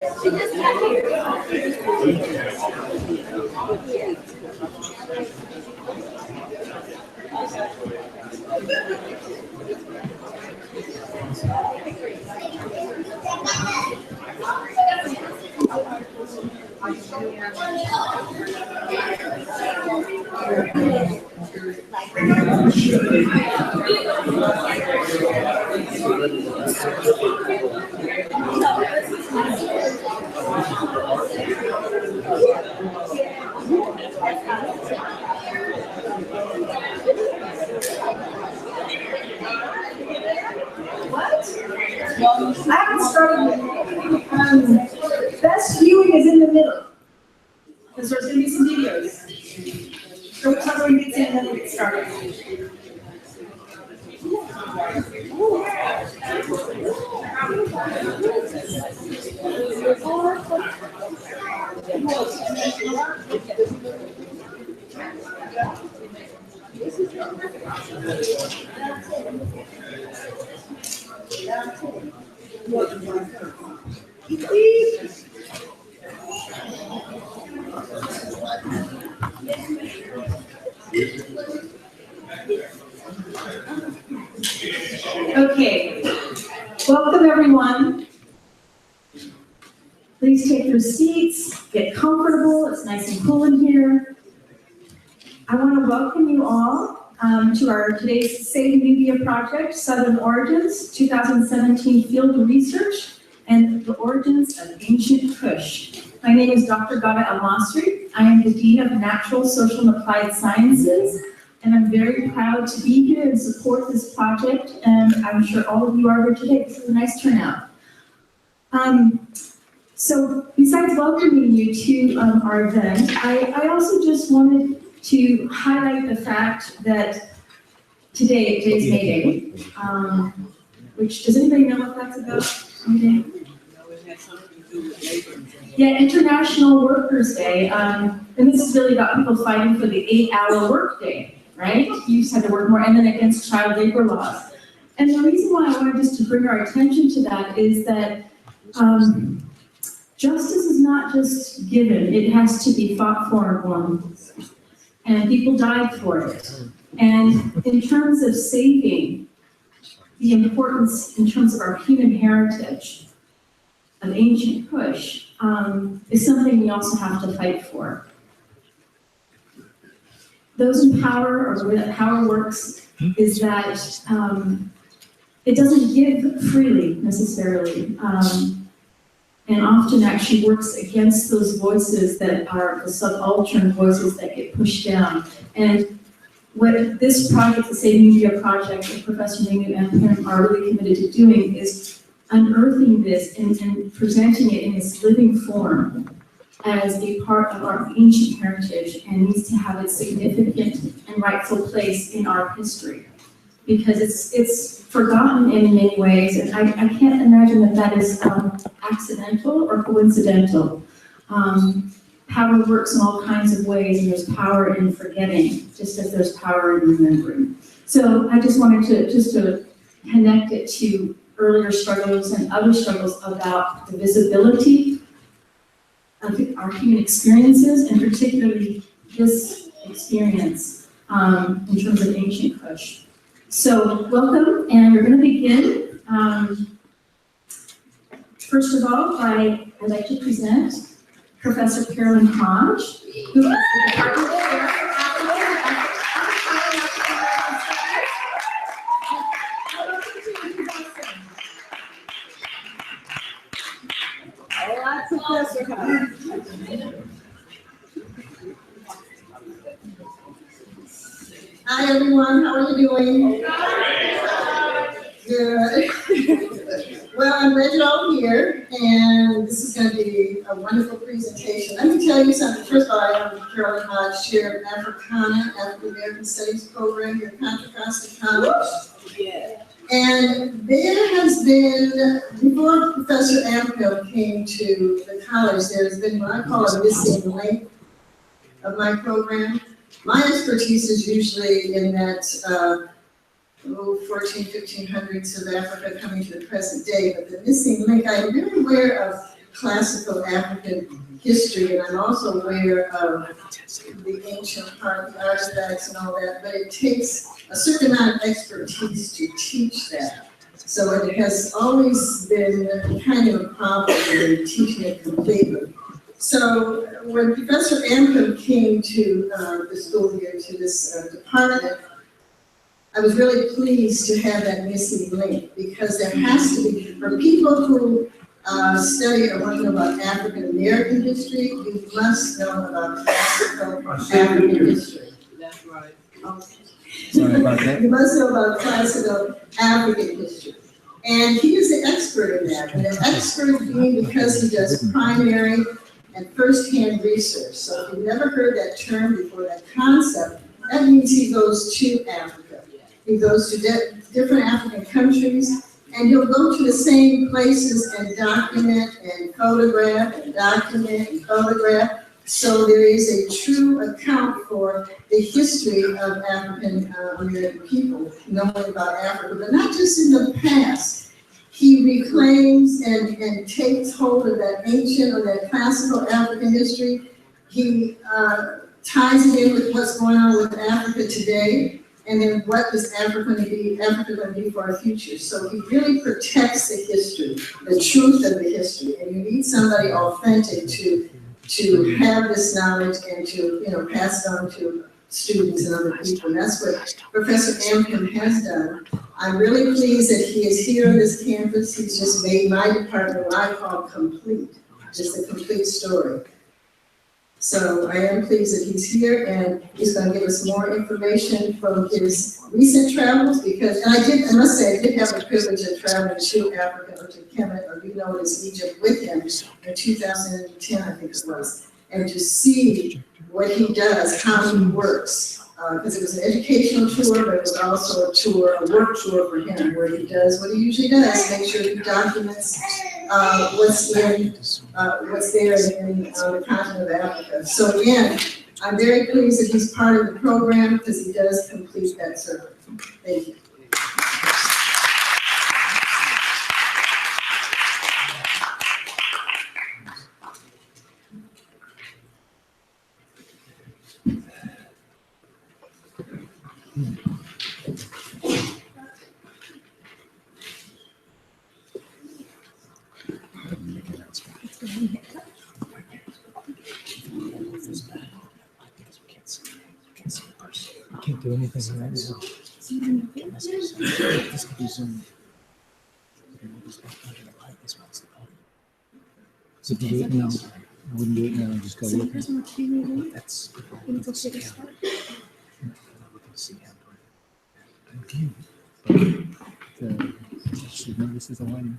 I haven't started yet. Best viewing is in the middle, because there's going to be some videos. So which one gets in, and then we get started. Okay, welcome everyone. Please take your seats, get comfortable, it's nice and cool in here. I want to welcome you all to our today's Save Nubia Project, Southern Origins, 2017 Field Research and the Origins of Ancient Kush. My name is Dr. Gada El-Masri. I am the Dean of Natural, Social, and Applied Sciences, and I'm very proud to be here and support this project, and I'm sure all of you are here today. This is a nice turnout. So besides welcoming you to our event, I also just wanted to highlight the fact that today's May Day, which, does anybody know what that's about? May Day? Yeah, International Workers' Day, and this is really about people fighting for the 8-hour workday, right? You used to have to work more, and then against child labor laws. And the reason why I wanted just to bring our attention to that is that justice is not just given, it has to be fought for and won. And people died for it. And in terms of saving the importance in terms of our human heritage of ancient Kush is something we also have to fight for. Those in power, or the way that power works, is that it doesn't give freely necessarily. And often actually works against those voices that are the subaltern voices that get pushed down. And what this project, the Save Nubia Project, and Professor Mingu and Pam are really committed to doing is unearthing this and presenting it in its living form as a part of our ancient heritage and needs to have its significant and rightful place in our history. Because it's forgotten in many ways, and I can't imagine that is accidental or coincidental. Power works in all kinds of ways, and there's power in forgetting, just as there's power in remembering. So I just wanted to connect it to earlier struggles and other struggles about the visibility of our human experiences, and particularly this experience in terms of ancient Kush. So welcome, and we're going to begin. First of all, I'd like to present Professor Carolyn Hodge, who is the Department of Professor Hodge. Hi everyone, how are you doing? Good. Well, I'm glad you're all here, and this is going to be a wonderful presentation. Let me tell you something. First of all, I am Carolyn Hodge, Chair of Africana, African American Studies Program here at Contra Costa College. Yeah. And there has been, before Professor Ampel came to the college, there has been what I call a missing link of my program. My expertise is usually in that 1500s of Africa coming to the present day, but the missing link, I'm very aware of classical African history, and I'm also aware of the ancient part, the artifacts and all that, but it takes a certain amount of expertise to teach that. So it has always been kind of a problem in teaching it completely. So when Professor Amcombe came to the school here, to this department, I was really pleased to have that missing link, because there has to be, for people who study or want to know about African American history, you must know about classical African history. That's right. Okay. Sorry about that. You must know about classical African history. And he is the expert in that, and the expert being because he does primary and first-hand research. So if you've never heard that term before, that concept, that means he goes to Africa. He goes to different African countries, and he'll go to the same places and document and photograph and document and photograph. So there is a true account for the history of African American people, knowing about Africa, but not just in the past. He reclaims and takes hold of that ancient or that classical African history. He ties it in with what's going on with Africa today, and then what is Africa going to be for our future. So he really protects the history, the truth of the history, and you need somebody authentic to have this knowledge and to pass it on to students and other people. And that's what Professor Amcombe has done. I'm really pleased that he is here on this campus. He's just made my department what I call complete, just a complete story. So I am pleased that he's here, and he's going to give us more information from his recent travels, because, and I must say, I did have the privilege of traveling to Africa, or to Kemet, or you know it as Egypt, with him in 2010, I think it was, and to see what he does, how he works, because it was an educational tour, but it was also a work tour for him, where he does what he usually does, make sure he documents what's there in the continent of Africa. So again, I'm very pleased that he's part of the program, because he does complete that circle. Thank you. Can't do anything right now. This could be Zoom. So if you do it now, I wouldn't do it now, just go look. That's. This is the one.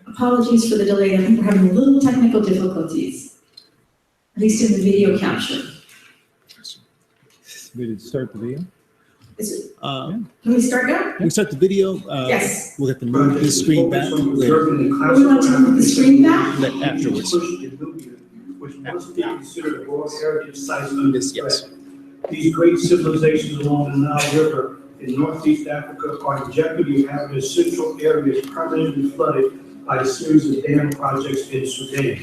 Apologies for the delay. I think we're having a little technical difficulties, at least in the video capture. Ready to start the video? Can we start now? We start the video. Yes. We'll get to move the screen back. We want to move the screen back? Afterwards. Which must be considered a World Heritage Site under Yes, yes. threat. These great civilizations along the Nile River in Northeast Africa are in jeopardy of having their central areas permanently flooded by a series of dam projects in Sudan.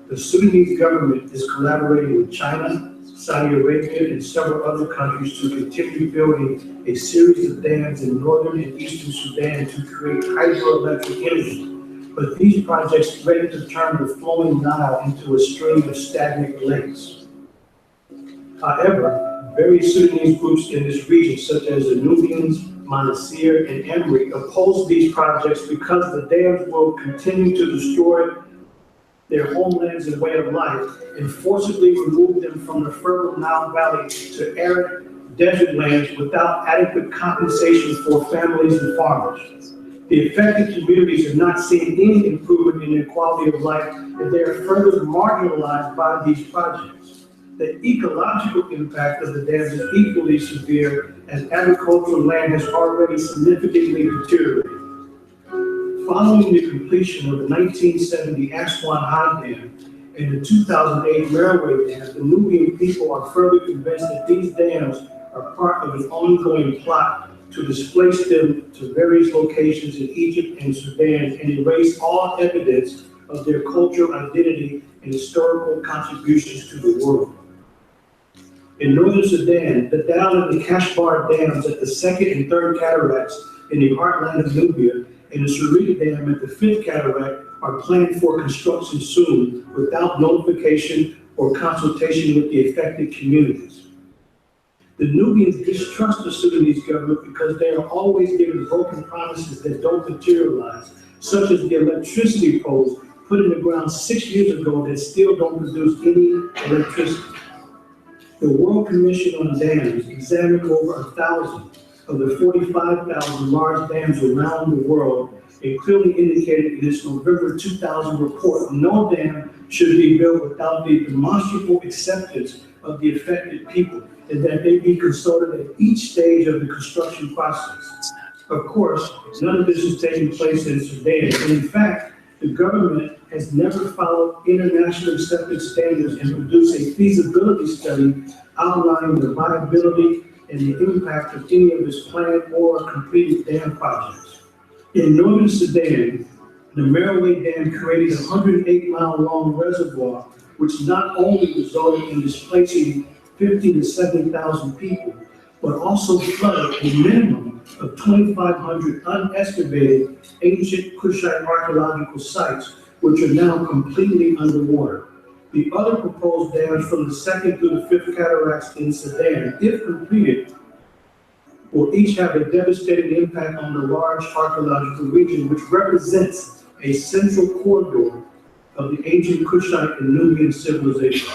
The Sudanese government is collaborating with China, Saudi Arabia, and several other countries to continue building a series of dams in northern and eastern Sudan to create hydroelectric energy. But these projects threaten to turn the flowing Nile into a stream of stagnant lakes. However, various Sudanese groups in this region, such as the Nubians, Monastir, and Emri, oppose these projects because the dams will continue to destroy their homelands and way of life, and forcibly remove them from the fertile Nile Valley to arid desert lands without adequate compensation for families and farmers. The affected communities are not seeing any improvement in their quality of life, and they are further marginalized by these projects. The ecological impact of the dams is equally severe, as agricultural land has already significantly deteriorated. Following the completion of the 1970 Aswan High Dam and the 2008 railway dam, the Nubian people are further convinced that these dams are part of an ongoing plot to displace them to various locations in Egypt and Sudan and erase all evidence of their cultural identity and historical contributions to the world. In northern Sudan, the Dal and the Kashbar dams at the second and third cataracts in the heartland of Nubia and the Sharit Dam at the fifth cataract are planned for construction soon without notification or consultation with the affected communities. The Nubians distrust the Sudanese government because they are always given broken promises that don't materialize, such as the electricity poles put in the ground 6 years ago that still don't produce any electricity. The World Commission on Dams examined over 1,000 of the 45,000 large dams around the world and clearly indicated in its November 2000 report, no dam should be built without the demonstrable acceptance of the affected people and that they be consulted at each stage of the construction process. Of course, none of this is taking place in Sudan, and in fact, the government has never followed internationally accepted standards and produced a feasibility study outlining the viability and the impact of any of its planned or completed dam projects. In northern Sudan, the Merowe Dam created a 108-mile-long reservoir, which not only resulted in displacing 50,000 to 70,000 people, but also flooded a minimum of 2,500 unexcavated ancient Kushite archaeological sites, which are now completely underwater. The other proposed dams from the second through the fifth cataracts in Sudan, if completed, will each have a devastating impact on the large archaeological region, which represents a central corridor of the ancient Kushite and Nubian civilization.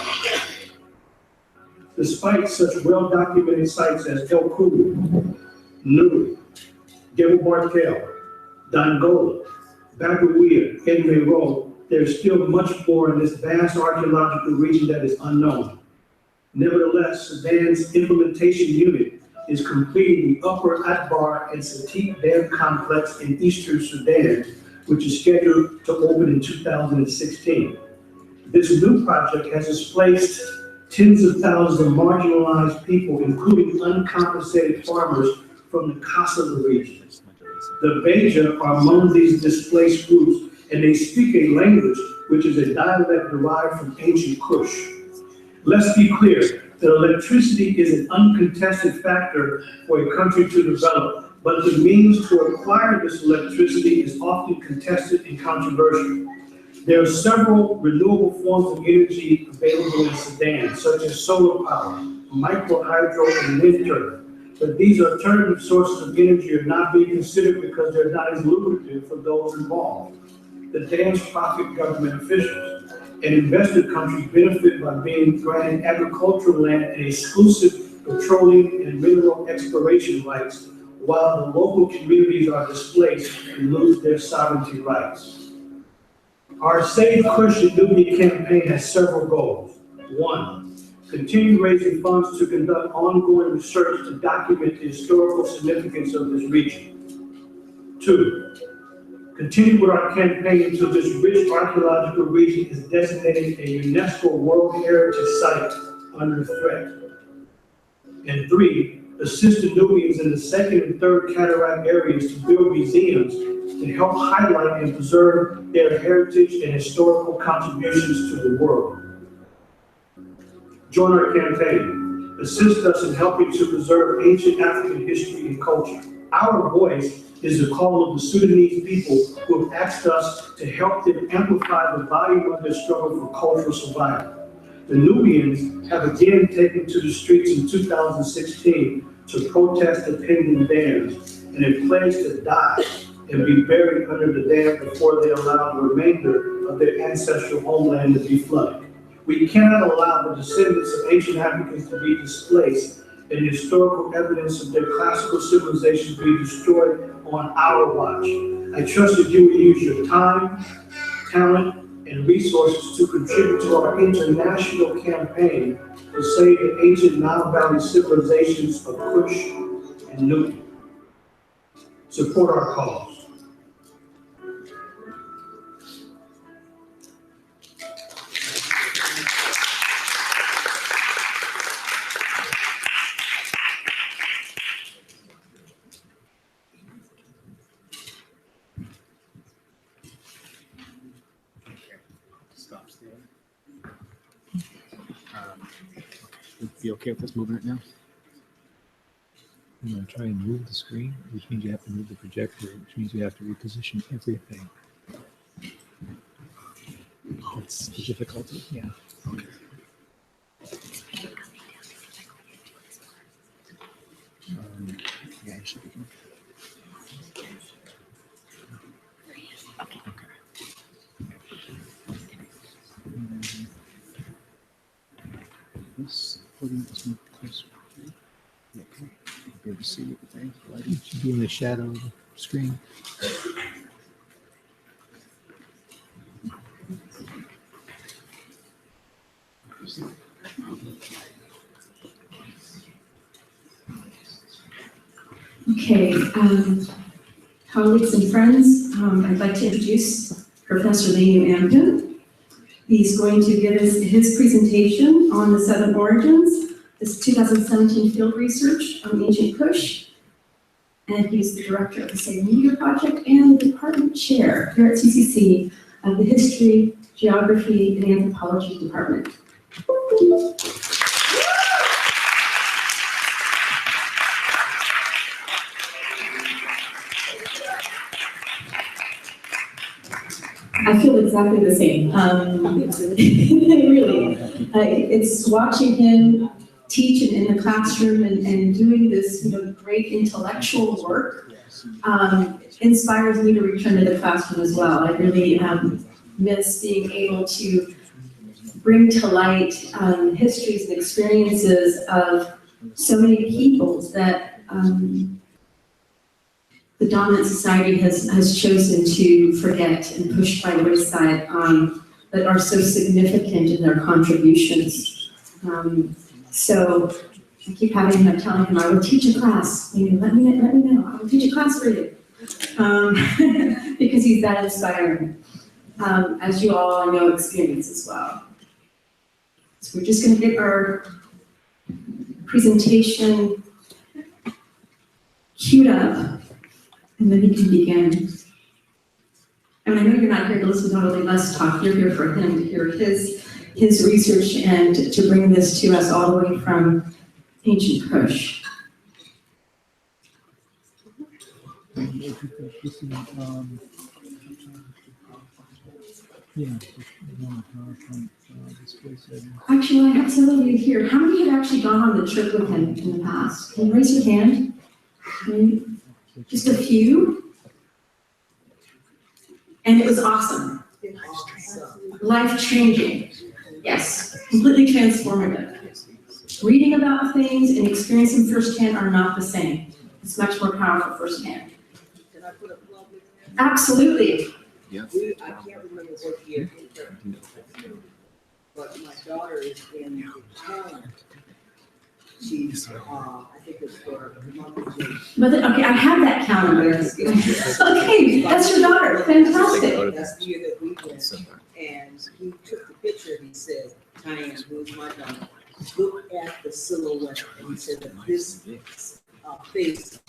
Despite such well-documented sites as El Kulu, Nuri, Gebel Barkel, Dongola, Bagaria, and Meroe, there's still much more in this vast archaeological region that is unknown. Nevertheless, Sudan's implementation unit is completing the Upper Atbar and Satik Dam Complex in eastern Sudan, which is scheduled to open in 2016. This new project has displaced tens of thousands of marginalized people, including uncompensated farmers from the Kassala region. The Beja are among these displaced groups, and they speak a language which is a dialect derived from ancient Kush. Let's be clear that electricity is an uncontested factor for a country to develop, but the means to acquire this electricity is often contested and controversial. There are several renewable forms of energy available in Sudan, such as solar power, microhydro, and wind turbine. But these alternative sources of energy are not being considered because they're not as lucrative for those involved. The dams profit government officials, and investor countries benefit by being granted agricultural land and exclusive petroleum and mineral exploration rights, while the local communities are displaced and lose their sovereignty rights. Our Save Kush and Nubia campaign has several goals. 1, continue raising funds to conduct ongoing research to document the historical significance of this region. 2, continue with our campaign until this rich archaeological region is designated a UNESCO World Heritage Site under threat. And 3, assist the Nubians in the second and third cataract areas to build museums to help highlight and preserve their heritage and historical contributions to the world. Join our campaign. Assist us in helping to preserve ancient African history and culture. Our voice is the call of the Sudanese people who have asked us to help them amplify the volume of their struggle for cultural survival. The Nubians have again taken to the streets in 2016 to protest the pending dams, and have pledged to die and be buried under the dam before they allow the remainder of their ancestral homeland to be flooded. We cannot allow the descendants of ancient Africans to be displaced and historical evidence of their classical civilization be destroyed on our watch. I trust that you will use your time, talent, and resources to contribute to our international campaign to save the ancient Nile Valley civilizations of Kush and Nubia. Support our cause. stops there. Okay. You okay with us moving it now? I'm going to try and move the screen, which means you have to move the projector, which means you have to reposition everything. That's the difficulty, yeah. Okay. Yeah, you should be good. Okay. This podium is more closer. Okay. You'll be able to see everything. Lighting should be in the shadow of the screen. Okay, colleagues and friends, I'd like to introduce Professor Liam Ampton. He's going to give us his presentation on the 7 origins, this 2017 field research on ancient Kush. And he's the director of the Nubia Project and the department chair here at CCC of the History, Geography, and Anthropology Department. I feel exactly the same. Really, it's watching him teach in the classroom and doing this, great intellectual work inspires me to return to the classroom as well. I really miss being able to bring to light histories and experiences of so many peoples that the dominant society has chosen to forget and push by the wayside, that are so significant in their contributions. So I keep telling him I will teach a class. Let me know. I will teach a class for you, because he's that inspiring, as you all know, experience as well. So we're just going to get our presentation queued up. And then he can begin. And I know you're not here to listen to only us talk, you're here for him to hear his research and to bring this to us all the way from ancient Kush. Actually, I have some of you here. How many have actually gone on the trip with him in the past? Can you raise your hand? Just a few. And it was awesome. Life-changing. Yes, completely transformative. Reading about things and experiencing firsthand are not the same. It's much more powerful firsthand. Can I put a plug in there? Absolutely. Yeah. I can't remember what year, but my daughter is in Thailand. She's, I think it's for the month of June. But okay, I have that calendar. Okay, that's your daughter. Fantastic. That's the year that we went, and he took the picture, he said, Diane, who's my daughter, look at the silhouette, and he said that this face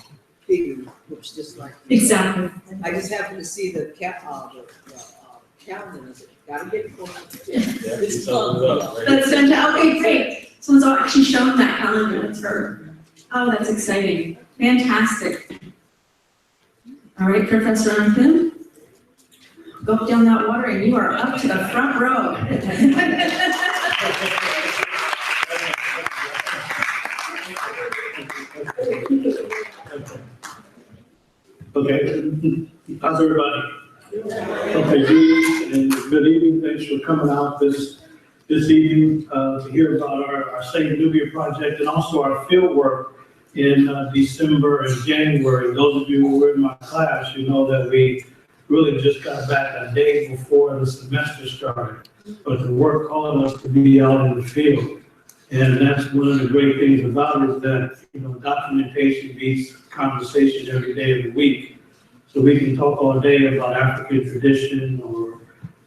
figure looks just like this. Exactly. I just happened to see the calendar, and I said, gotta get it for me. It's fun. That's fantastic. Okay, great. Someone's actually shown that calendar. That's her. Oh, that's exciting. Fantastic. All right, Professor Ampton. Go up down that water and you are up to the front row. Okay, how's everybody? Okay, good evening. Thanks for coming out this evening to hear about our St. Nubia Project and also our field work in December and January. Those of you who were in my class, you know that we really just got back a day before the semester started, but the work called us to be out in the field. And that's one of the great things about it is that, documentation beats conversation every day of the week. So we can talk all day about African tradition or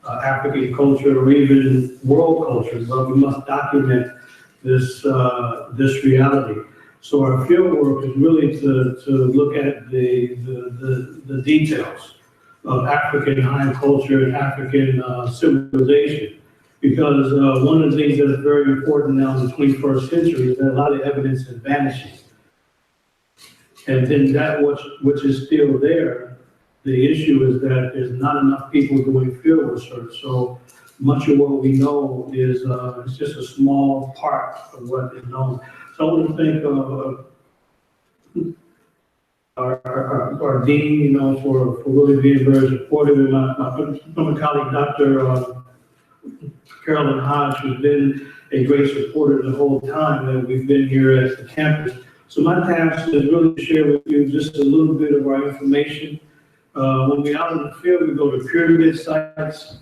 African culture or even world culture, but we must document this reality. So our field work is really to look at the details of African high culture and African civilization. Because one of the things that is very important now in the 21st century is that a lot of evidence is vanishing. And then that which is still there, the issue is that there's not enough people doing field research. So much of what we know is it's just a small part of what is known. So I want to thank our dean, you know, for really being very supportive, and my colleague, Dr. Carolyn Hodge, who's been a great supporter the whole time that we've been here at the campus. So my task is really to share with you just a little bit of our information. When we're out in the field, we go to pyramid sites,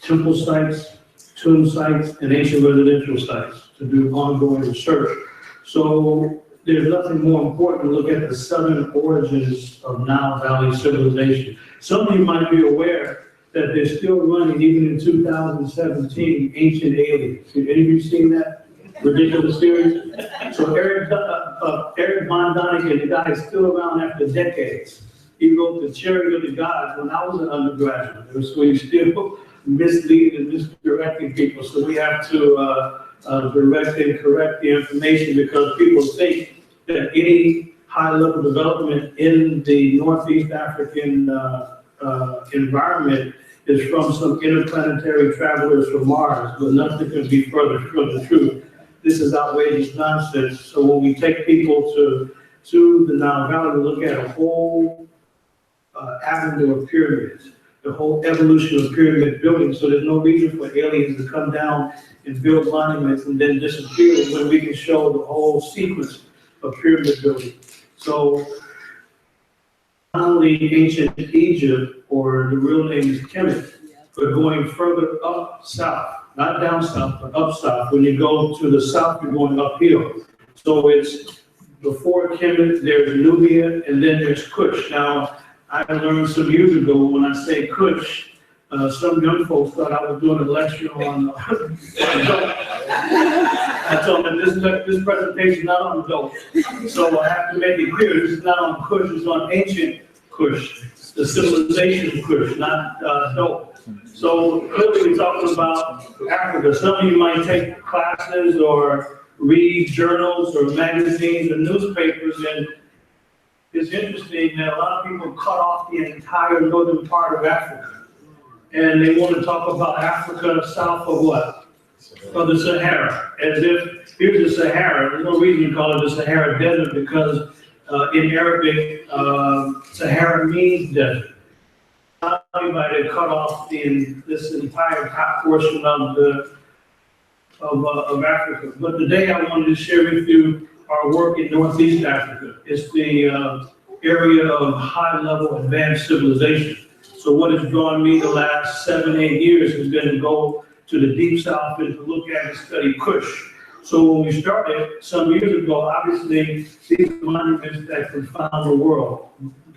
temple sites, tomb sites, and ancient residential sites to do ongoing research. So there's nothing more important to look at the southern origins of Nile Valley civilization. Some of you might be aware that they're still running, even in 2017, Ancient Aliens. Have any of you seen that ridiculous series? So Eric Von Däniken, the guy is still around after decades. He wrote The Chariot of the Gods when I was an undergraduate. So he's still misleading and misdirecting people. So we have to direct and correct the information, because people think that any high-level development in the Northeast African environment is from some interplanetary travelers from Mars, but nothing could be further from the truth. This is outrageous nonsense. So when we take people to the Nile Valley, we look at a whole avenue of pyramids, the whole evolution of pyramid building. So there's no reason for aliens to come down and build monuments and then disappear when we can show the whole sequence of pyramid building. So not only ancient Egypt, or the real name is Kemet, but going further up south, not down south, but up south. When you go to the south, you're going uphill. So it's before Kemet, there's Nubia, and then there's Kush. Now, I learned some years ago when I say Kush, some young folks thought I was doing a lecture on I told them this presentation is not on dope. So I have to make it clear, this is not on Kush, it's on ancient Kush, the civilization of Kush, not dope. So clearly we're talking about Africa. Some of you might take classes or read journals or magazines or newspapers, and it's interesting that a lot of people cut off the entire northern part of Africa. And they want to talk about Africa south of what? Of the Sahara. As if here's the Sahara. There's no reason to call it the Sahara Desert, because in Arabic, Sahara means desert. Not everybody cut off this entire top portion of Africa. But today I wanted to share with you our work in Northeast Africa. It's the area of high-level advanced civilization. So what has drawn me the last 7-8 years has been to go to the deep south and to look at and study Kush. So when we started some years ago, obviously these are monuments that confound the world.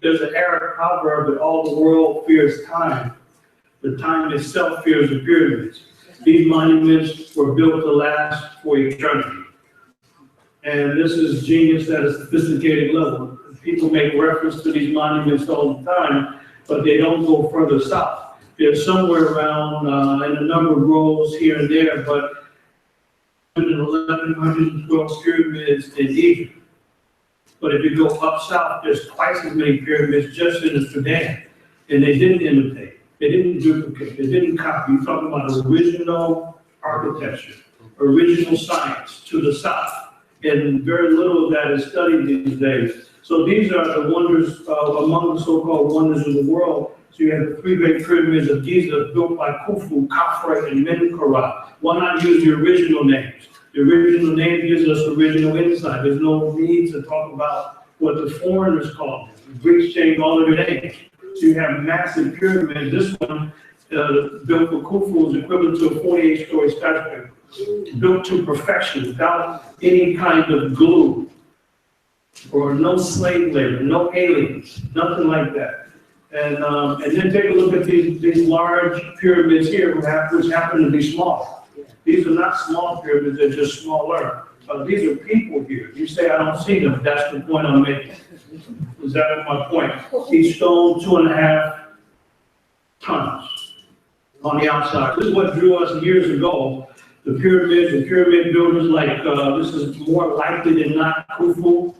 There's an Arab proverb that all the world fears time, but time itself fears the pyramids. These monuments were built to last for eternity. And this is genius at a sophisticated level. People make reference to these monuments all the time, but they don't go further south. They're somewhere around in a number of rows here and there, but 1,112 pyramids in Egypt. But if you go up south, there's twice as many pyramids just in the Sudan. And they didn't imitate, they didn't duplicate, they didn't copy. You're talking about original architecture, original science to the south. And very little of that is studied these days. So these are the wonders, among the so-called wonders of the world. So you have the 3 great pyramids of Giza built by Khufu, Khafre, and Menkaure. Why not use the original names? The original name gives us original insight. There's no need to talk about what the foreigners call them. The Greeks changed all of their names. So you have massive pyramids. This one, built for Khufu, is equivalent to a 48-story skyscraper, built to perfection without any kind of glue, or no slave labor, no aliens, nothing like that. And then take a look at these large pyramids here, which happen to be small. These are not small pyramids, they're just smaller. These are people here. You say, I don't see them. That's the point I'm making. Is that my point? Each stone, 2.5 tons. on the outside. This is what drew us years ago. The pyramids, the pyramid builders, like, this is more likely than not Khufu,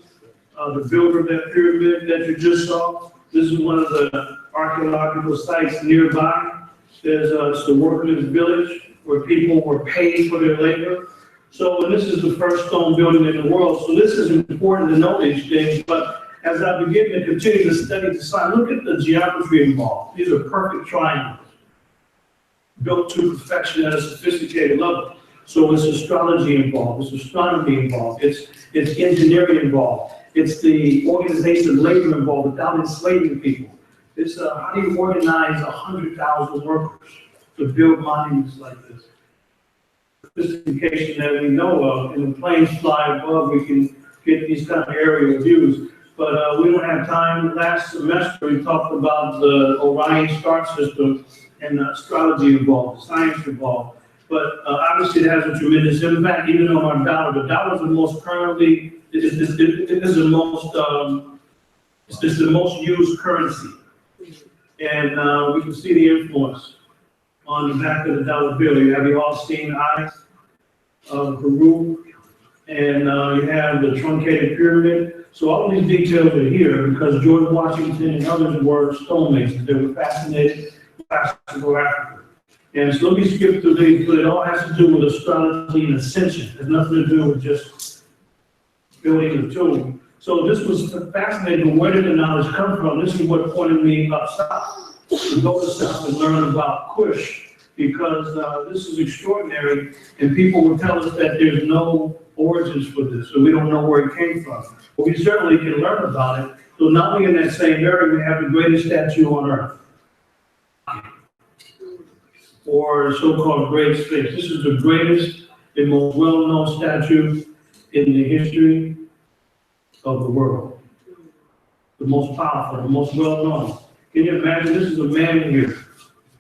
the builder of that pyramid that you just saw. This is one of the archaeological sites nearby. There's it's the workers' village where people were paid for their labor. So, and this is the first stone building in the world. So this is important to know these things. But as I begin to continue to study the science, look at the geometry involved. These are perfect triangles built to perfection at a sophisticated level. So it's astrology involved, it's astronomy involved, it's engineering involved, it's the organization of labor involved without enslaving people. It's how do you organize 100,000 workers to build monuments like this? Sophistication that we know of, and the planes fly above, we can get these kind of aerial views. But we don't have time. Last semester, we talked about the Orion star system and the astrology involved, the science involved. But obviously it has a tremendous impact, even on our dollar. The dollar is the most currently, it is the most, it's the most used currency. And we can see the influence on the back of the dollar bill. You have the all-seeing eyes of Peru, and you have the truncated pyramid. So all these details are here because George Washington and others were stonemasons. They were fascinated by Africa. And so let me skip through these, but it all has to do with astrology and ascension. It has nothing to do with just building a tomb. So this was fascinating. Where did the knowledge come from? This is what pointed me up south, to go to south and learn about Kush, because this is extraordinary, and people will tell us that there's no origins for this, so we don't know where it came from. But we certainly can learn about it. So not only in that same area, we have the greatest statue on earth, or so-called Great Sphinx. This is the greatest and most well-known statue in the history of the world. The most powerful, the most well-known. Can you imagine? This is a man here.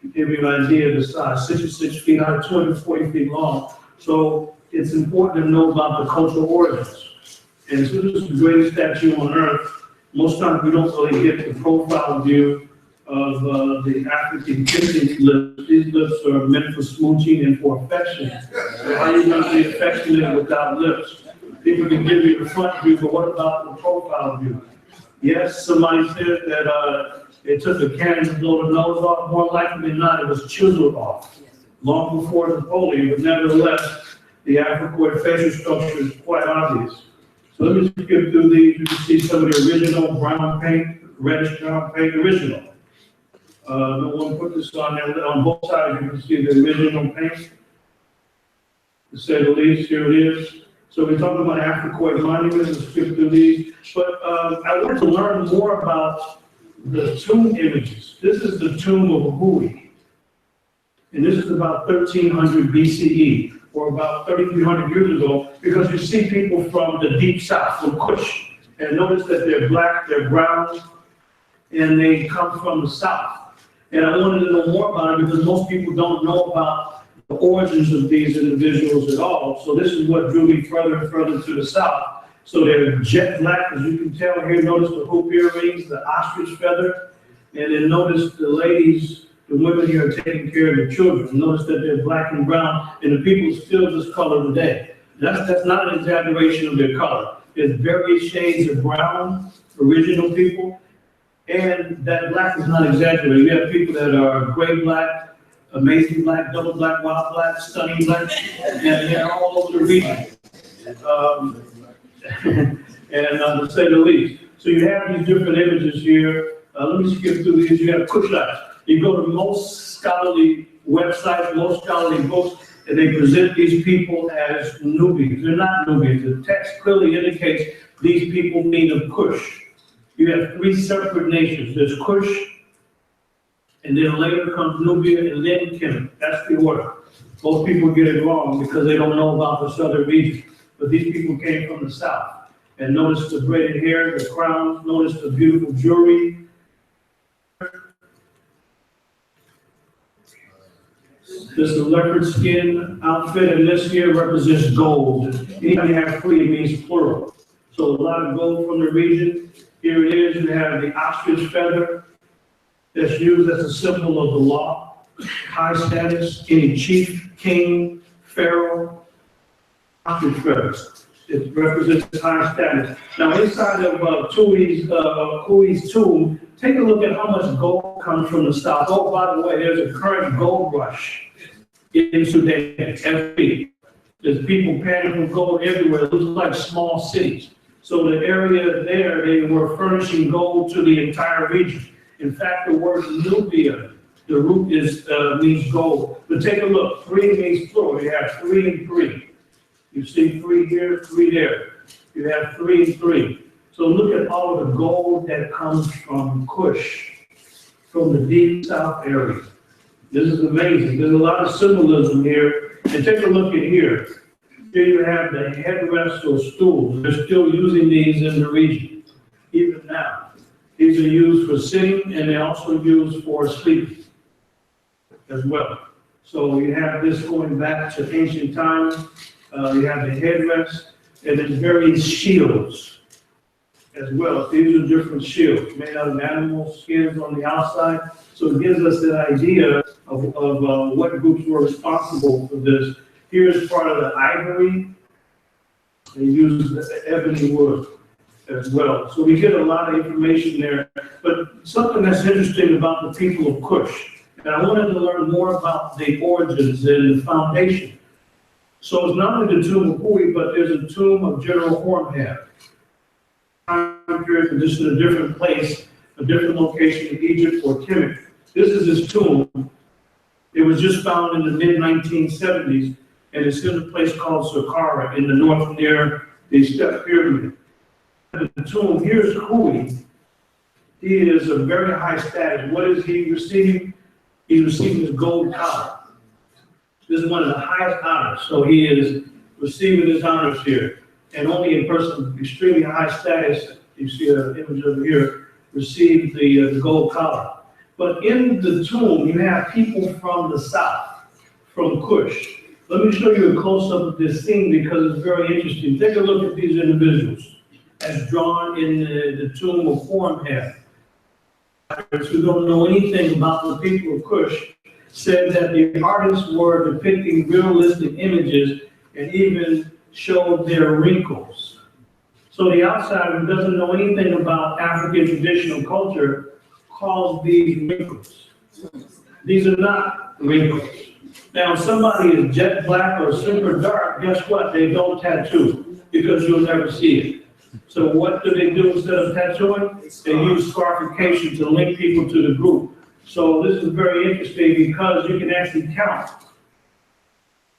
To give you an idea of the size, 66 feet high, 240 feet long. So it's important to know about the cultural origins. And so this is the greatest statue on earth. Most times we don't really get the profile view of the African kissing lips. These lips are meant for smooching and for affection. So how are you going to be affectionate without lips? People can give you the front view, but what about the profile view? Yes, somebody said that it took a cannon to blow the nose off. More likely than not, it was chiseled off long before Napoleon, but nevertheless, the Africoid facial structure is quite obvious. So let me skip through these. You can see some of the original brown paint, reddish brown paint, original. No one put this on there. On both sides, you can see the original paint. To say the least, here it is. So we're talking about Africoid monuments. Let's skip through these. But I want to learn more about the tomb images. This is the tomb of Hui. And this is about 1300 BCE, or about 3,300 years ago, because you see people from the deep south, from Kush. And notice that they're black, they're brown, and they come from the south. And I wanted to know more about it because most people don't know about the origins of these individuals at all. So this is what drew me further and further to the south. So they're jet black, as you can tell here. Notice the hoop earrings, the ostrich feather, and then notice the ladies, the women here are taking care of the children. Notice that they're black and brown, and the people still this color today. That's not an exaggeration of their color. There's various shades of brown, original people, and that black is not exaggerated. We have people that are gray black, amazing black, double black, wild black, stunning black, and they're all over the region. To say the least. So you have these different images here. Let me skip through these. You have Kushites. You go to most scholarly websites, most scholarly books, and they present these people as Nubians. They're not Nubians. The text clearly indicates these people mean of Kush. You have three separate nations. There's Kush, and then later comes Nubia, and then Kemet. That's the order. Most people get it wrong because they don't know about the southern region. But these people came from the south. And notice the braided hair, the crowns, notice the beautiful jewelry. This is a leopard skin outfit, and this here represents gold. Anytime you have free, it means plural. So a lot of gold from the region. Here it is. You have the ostrich feather that's used as a symbol of the law. high status, any chief, king, pharaoh, ostrich feathers. It represents high status. Now, inside of Kui's tomb, take a look at how much gold comes from the south. Oh, by the way, there's a current gold rush in Sudan every week. There's people panning for gold everywhere. It looks like small cities. So the area there, they were furnishing gold to the entire region. In fact, the word Nubia, the root means gold. But take a look, 3 means plural. You have 3 and 3. You see 3 here, 3 there. You have 3 and 3. So look at all of the gold that comes from Kush, from the deep south area. This is amazing. There's a lot of symbolism here. And take a look at here. Here you have the headrests or stools. They're still using these in the region, even now. These are used for sitting and they're also used for sleeping as well. So you have this going back to ancient times. You have the headrest and then various shields as well. These are different shields made out of animal skins on the outside. So it gives us that idea of what groups were responsible for this. Here's part of the ivory. They use the ebony wood as well. So we get a lot of information there. But something that's interesting about the people of Kush, and I wanted to learn more about the origins and the foundation. So it's not only the tomb of Kui, but there's a tomb of General Horemheb. This is a different place, a different location in Egypt or Kemet. This is his tomb. It was just found in the mid-1970s, and it's in a place called Saqqara in the north near the Step Pyramid. The tomb, here's Kui. He is a very high status. What is he receiving? He's receiving his gold collar. This is one of the highest honors. So he is receiving his honors here. And only a person of extremely high status, you see an image over here, received the gold collar. But in the tomb, you have people from the south, from Kush. Let me show you a close-up of this scene because it's very interesting. Take a look at these individuals as drawn in the tomb of Horemheb. Who don't know anything about the people of Kush said that the artists were depicting realistic images and even showed their wrinkles. So the outsider who doesn't know anything about African traditional culture calls these wrinkles. These are not wrinkles. Now, if somebody is jet black or super dark, guess what? They don't tattoo because you'll never see it. So what do they do instead of tattooing? They use scarification to link people to the group. So this is very interesting because you can actually count.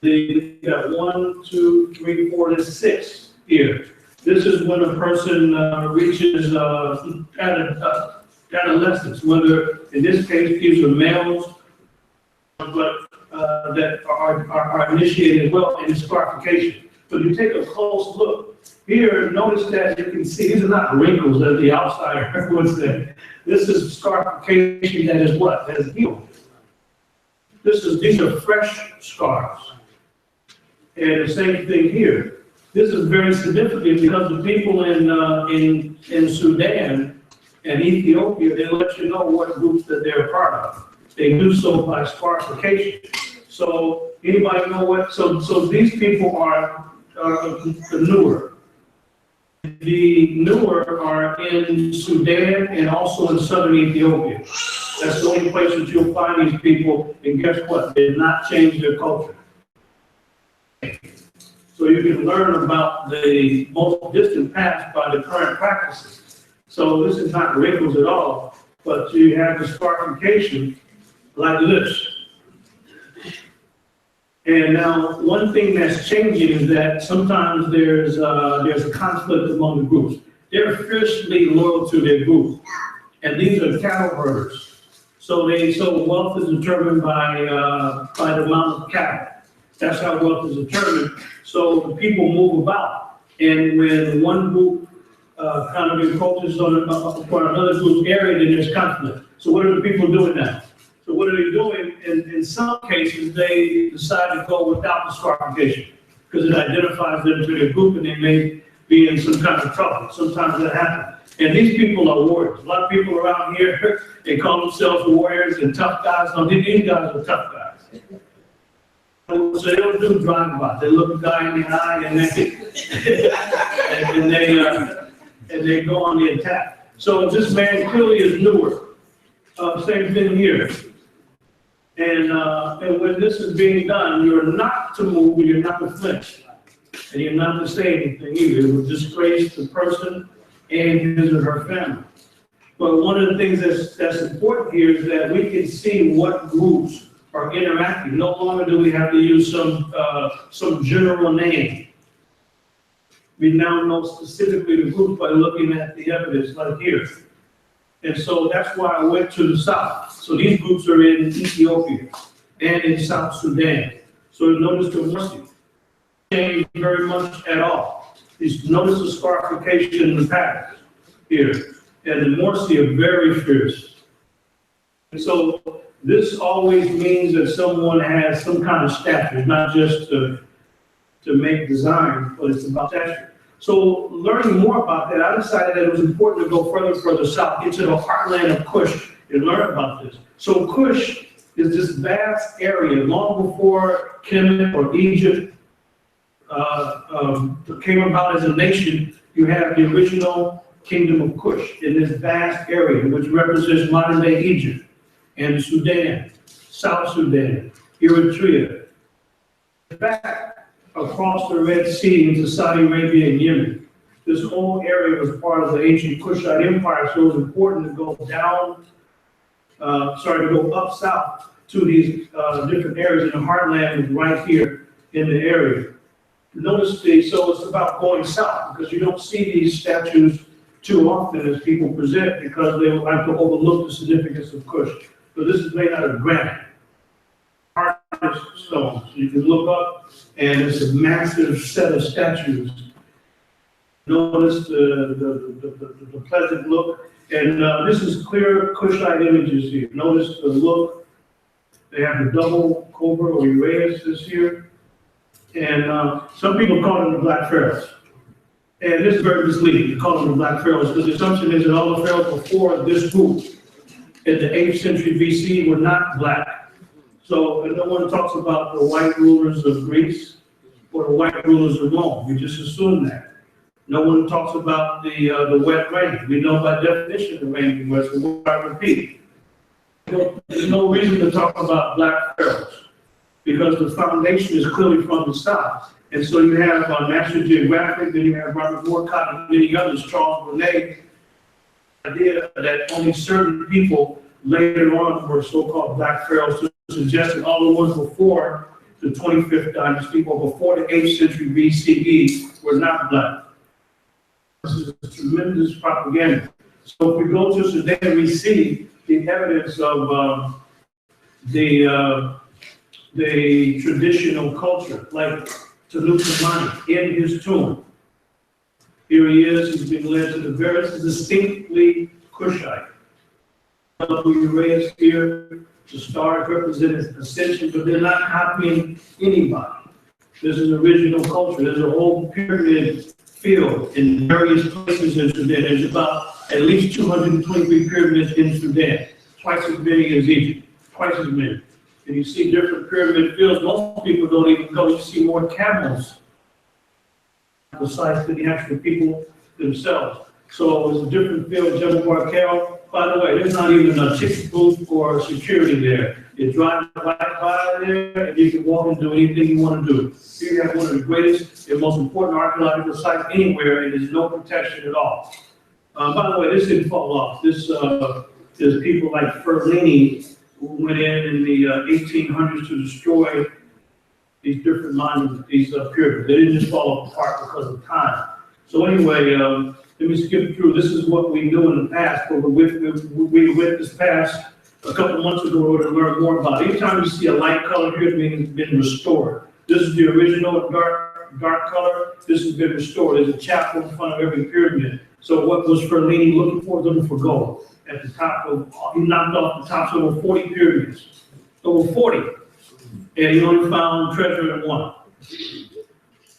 They got 1, 2, 3, 4, there's 6 here. This is when a person reaches adolescence, whether in this case these are males, but that are initiated as well in scarification. But you take a close look here, notice that you can see these are not wrinkles as the outsider would say. This is scarification that is what? That is healed. These are fresh scars. And the same thing here. This is very significant because the people in Sudan and Ethiopia, they let you know what groups that they're a part of. They do so by scarification. So anybody know what? So these people are the newer. The newer are in Sudan and also in southern Ethiopia. That's the only place that you'll find these people. And guess what? They did not change their culture. So you can learn about the most distant past by the current practices. So this is not wrinkles at all, but you have the scarification like this. And now, one thing that's changing is that sometimes there's a conflict among the groups. They're fiercely loyal to their group, and these are cattle herders. So wealth is determined by the amount of cattle. That's how wealth is determined. So the people move about, and when one group kind of encroaches on another group's area, then there's conflict. So what are the people doing now? So what are they doing? In some cases, they decide to go without the scarification because it identifies them to their group and they may be in some kind of trouble. Sometimes that happens. And these people are warriors. A lot of people around here, they call themselves warriors and tough guys. No, these guys are tough guys. So they don't do drive-by. They look a guy in the eye and they go on the attack. So this man clearly is newer. Same thing here. And when this is being done, you're not to move, you're not to flinch. And you're not to say anything either. It would disgrace the person and his or her family. But one of the things that's important here is that we can see what groups are interacting. No longer do we have to use some general name. We now know specifically the groups by looking at the evidence like here. And so that's why I went to the south. So these groups are in Ethiopia and in South Sudan. So notice the mercy. Change very much at all. Notice the scarification in the past here. And the Morsi are very fierce. And so this always means that someone has some kind of stature, not just to make design, but it's about stature. So learning more about that, I decided that it was important to go further south into the heartland of Kush and learn about this. So Kush is this vast area long before Kemet or Egypt came about as a nation. You have the original kingdom of Kush in this vast area, which represents modern day Egypt and Sudan, South Sudan, Eritrea. In fact, across the Red Sea into Saudi Arabia and Yemen. This whole area was part of the ancient Kushite Empire, so it was important to go go up south to these different areas, and the heartland is right here in the area. Notice so it's about going south, because you don't see these statues too often as people present, because they like to overlook the significance of Kush. So this is made out of granite. Stones. You can look up, and it's a massive set of statues. Notice the pleasant look, and this is clear Kushite images here. Notice the look. They have the double cobra or Uraeus this here, and some people call them the Black Pharaohs. And this is very misleading to call them the Black Pharaohs, because the assumption is that all the pharaohs before this group in the 8th century BC were not black. So no one talks about the white rulers of Greece or the white rulers of Rome. We just assume that. No one talks about the wet rain. We know by definition the rain was the word I repeat. There's no reason to talk about black pharaohs, because the foundation is clearly from the south. And so you have National Geographic, then you have Robert Moorcock and many others, Charles Bonnet, idea that only certain people later on were so-called black pharaohs, suggesting all the ones before the 25th dynasty or before the 8th century BCE were not black. This is tremendous propaganda. So if we go to Sudan, we see the evidence of the traditional culture, like Tutankhamun in his tomb. Here he is, he's been led to the very distinctly Kushite. Uraeus here, the stars represent ascension, but they're not copying anybody. This is original culture. There's a whole pyramid field in various places in Sudan. There's about at least 223 pyramids in Sudan, twice as many as Egypt, twice as many. And you see different pyramid fields. Most people don't even go. You see more camels besides the actual people themselves. So it's a different field, Jebel Barkel. By the way, there's not even a ticket booth or security there. You drive right by there, and you can walk and do anything you want to do. Here you have one of the greatest and most important archaeological sites anywhere, and there's no protection at all. By the way, this didn't fall off. There's people like Ferlini who went in the 1800s to destroy these different monuments, these pyramids. They didn't just fall apart because of time. So anyway, let me skip through. This is what we knew in the past, but we witnessed past a couple months ago. We're going to learn more about it. Anytime you see a light color here, it means it's been restored. This is the original dark color. This has been restored. There's a chapel in front of every pyramid. So what was Ferlini looking for? Looking for gold. At the top of, he knocked off the tops of over 40 pyramids. Over 40. And he only found treasure in one.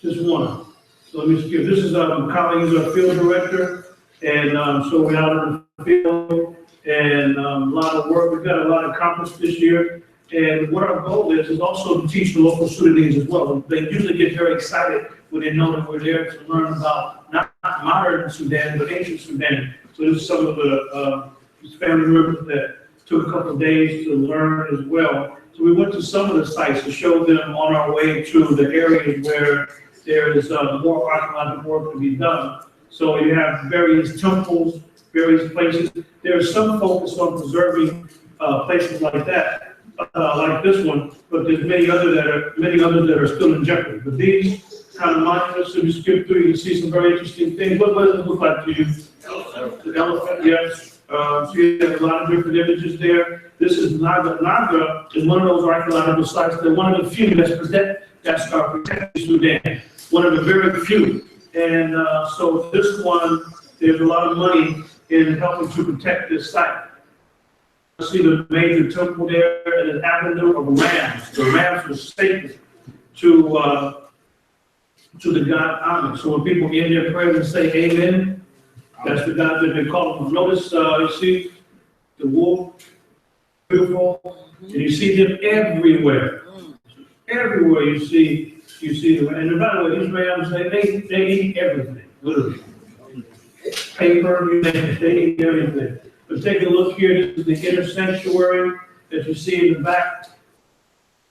Just one. So let me skip. This is Collins, our field director. And so we're out in the field and a lot of work. We've got a lot accomplished this year. And what our goal is also to teach the local Sudanese as well. They usually get very excited when they know that we're there to learn about not modern Sudan, but ancient Sudan. So this is some of the family members that took a couple of days to learn as well. So we went to some of the sites to show them on our way to the areas where there is more archaeological work to be done. So you have various temples, various places. There's some focus on preserving places like that, like this one, but there's many others that are still in jeopardy. But these kind of monuments, if you skip through, you see some very interesting things. What does it look like to you? The elephant, yes. So you have a lot of different images there. This is Naga. Naga is one of those archaeological sites. They're one of the few that's protected Sudan. One of the very few. And so this one, there's a lot of money in helping to protect this site. You see the major temple there and an avenue of rams. The rams were sacred to the god Amen. So when people end their prayers and say amen, that's the God that they call them. Notice, you see the wolf, beautiful, and you see them everywhere. Everywhere you see them. And by the way, these rams, they eat everything, literally. Paper, you name it, they eat everything. But take a look here, this is the inner sanctuary that you see in the back,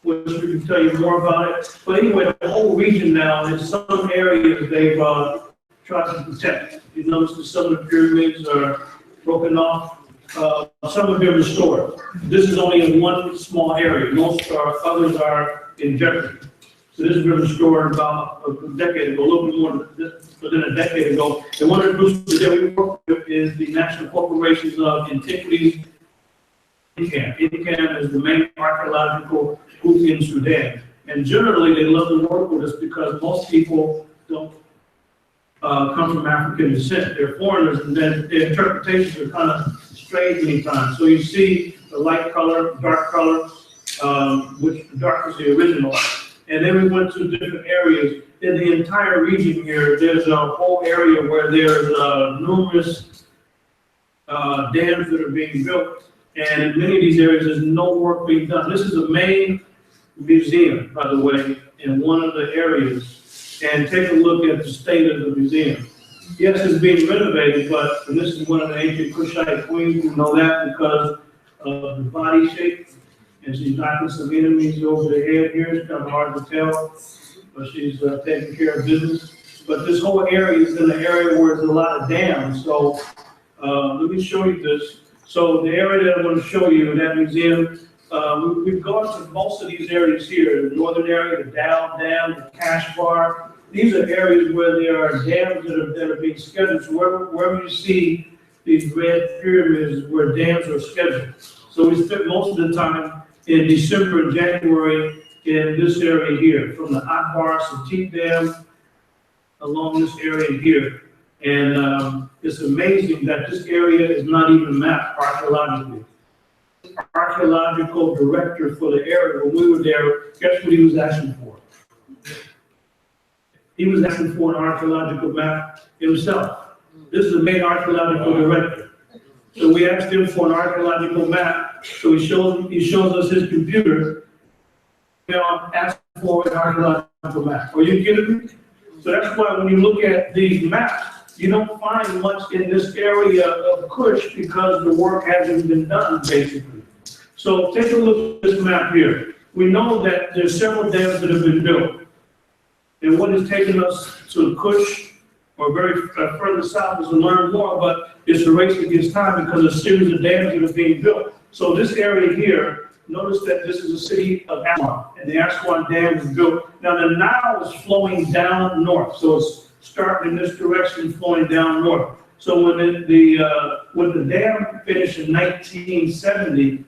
which we can tell you more about it. But anyway, the whole region now, in some areas, they've tried to protect. You notice that some of the pyramids are broken off. Some have been restored. This is only in one small area. Others are in jeopardy. So this has been restored about a decade ago, a little bit more than a decade ago. And one of the groups that we work with is the National Corporations of Antiquities. INCAM. INCAM is the main archaeological group in Sudan. And generally, they love to work with us because most people don't come from African descent. They're foreigners, and then their interpretations are kind of strange many times. So you see the light color, dark color, which the dark is the original. And then we went to different areas. In the entire region here, there's a whole area where there's numerous dams that are being built. And in many of these areas, there's no work being done. This is the main museum, by the way, in one of the areas. And take a look at the state of the museum. Yes, it's being renovated, but this is one of the ancient Kushite queens. We know that because of the body shape. And she's knocking some enemies over the head here. It's kind of hard to tell, but she's taking care of business. But this whole area is in an area where there's a lot of dams. So let me show you this. So the area that I want to show you in that museum, we've gone to most of these areas here, the northern area, the Dow Dam, the Cash Bar. These are areas where there are dams that are being scheduled. So wherever you see these red pyramids where dams are scheduled. So we spent most of the time in December and January in this area here, from the Akbar Satit Dam along this area here. And it's amazing that this area is not even mapped archaeologically. Archaeological director for the area, when we were there, guess what he was asking for? He was asking for an archaeological map himself. This is the main archaeological director. So we asked him for an archaeological map. So he shows us his computer. Asking for an archaeological map. Are you kidding me? So that's why when you look at these maps, you don't find much in this area of Kush because the work hasn't been done, basically. So take a look at this map here. We know that there's several dams that have been built. And what has taken us to Kush, or very further south, is to learn more, but it's a race against time because of a series of dams that are being built. So this area here, notice that this is a city of Aswan, and the Aswan Dam is built. Now the Nile is flowing down north, so it's starting in this direction, flowing down north. So when the dam finished in 1970,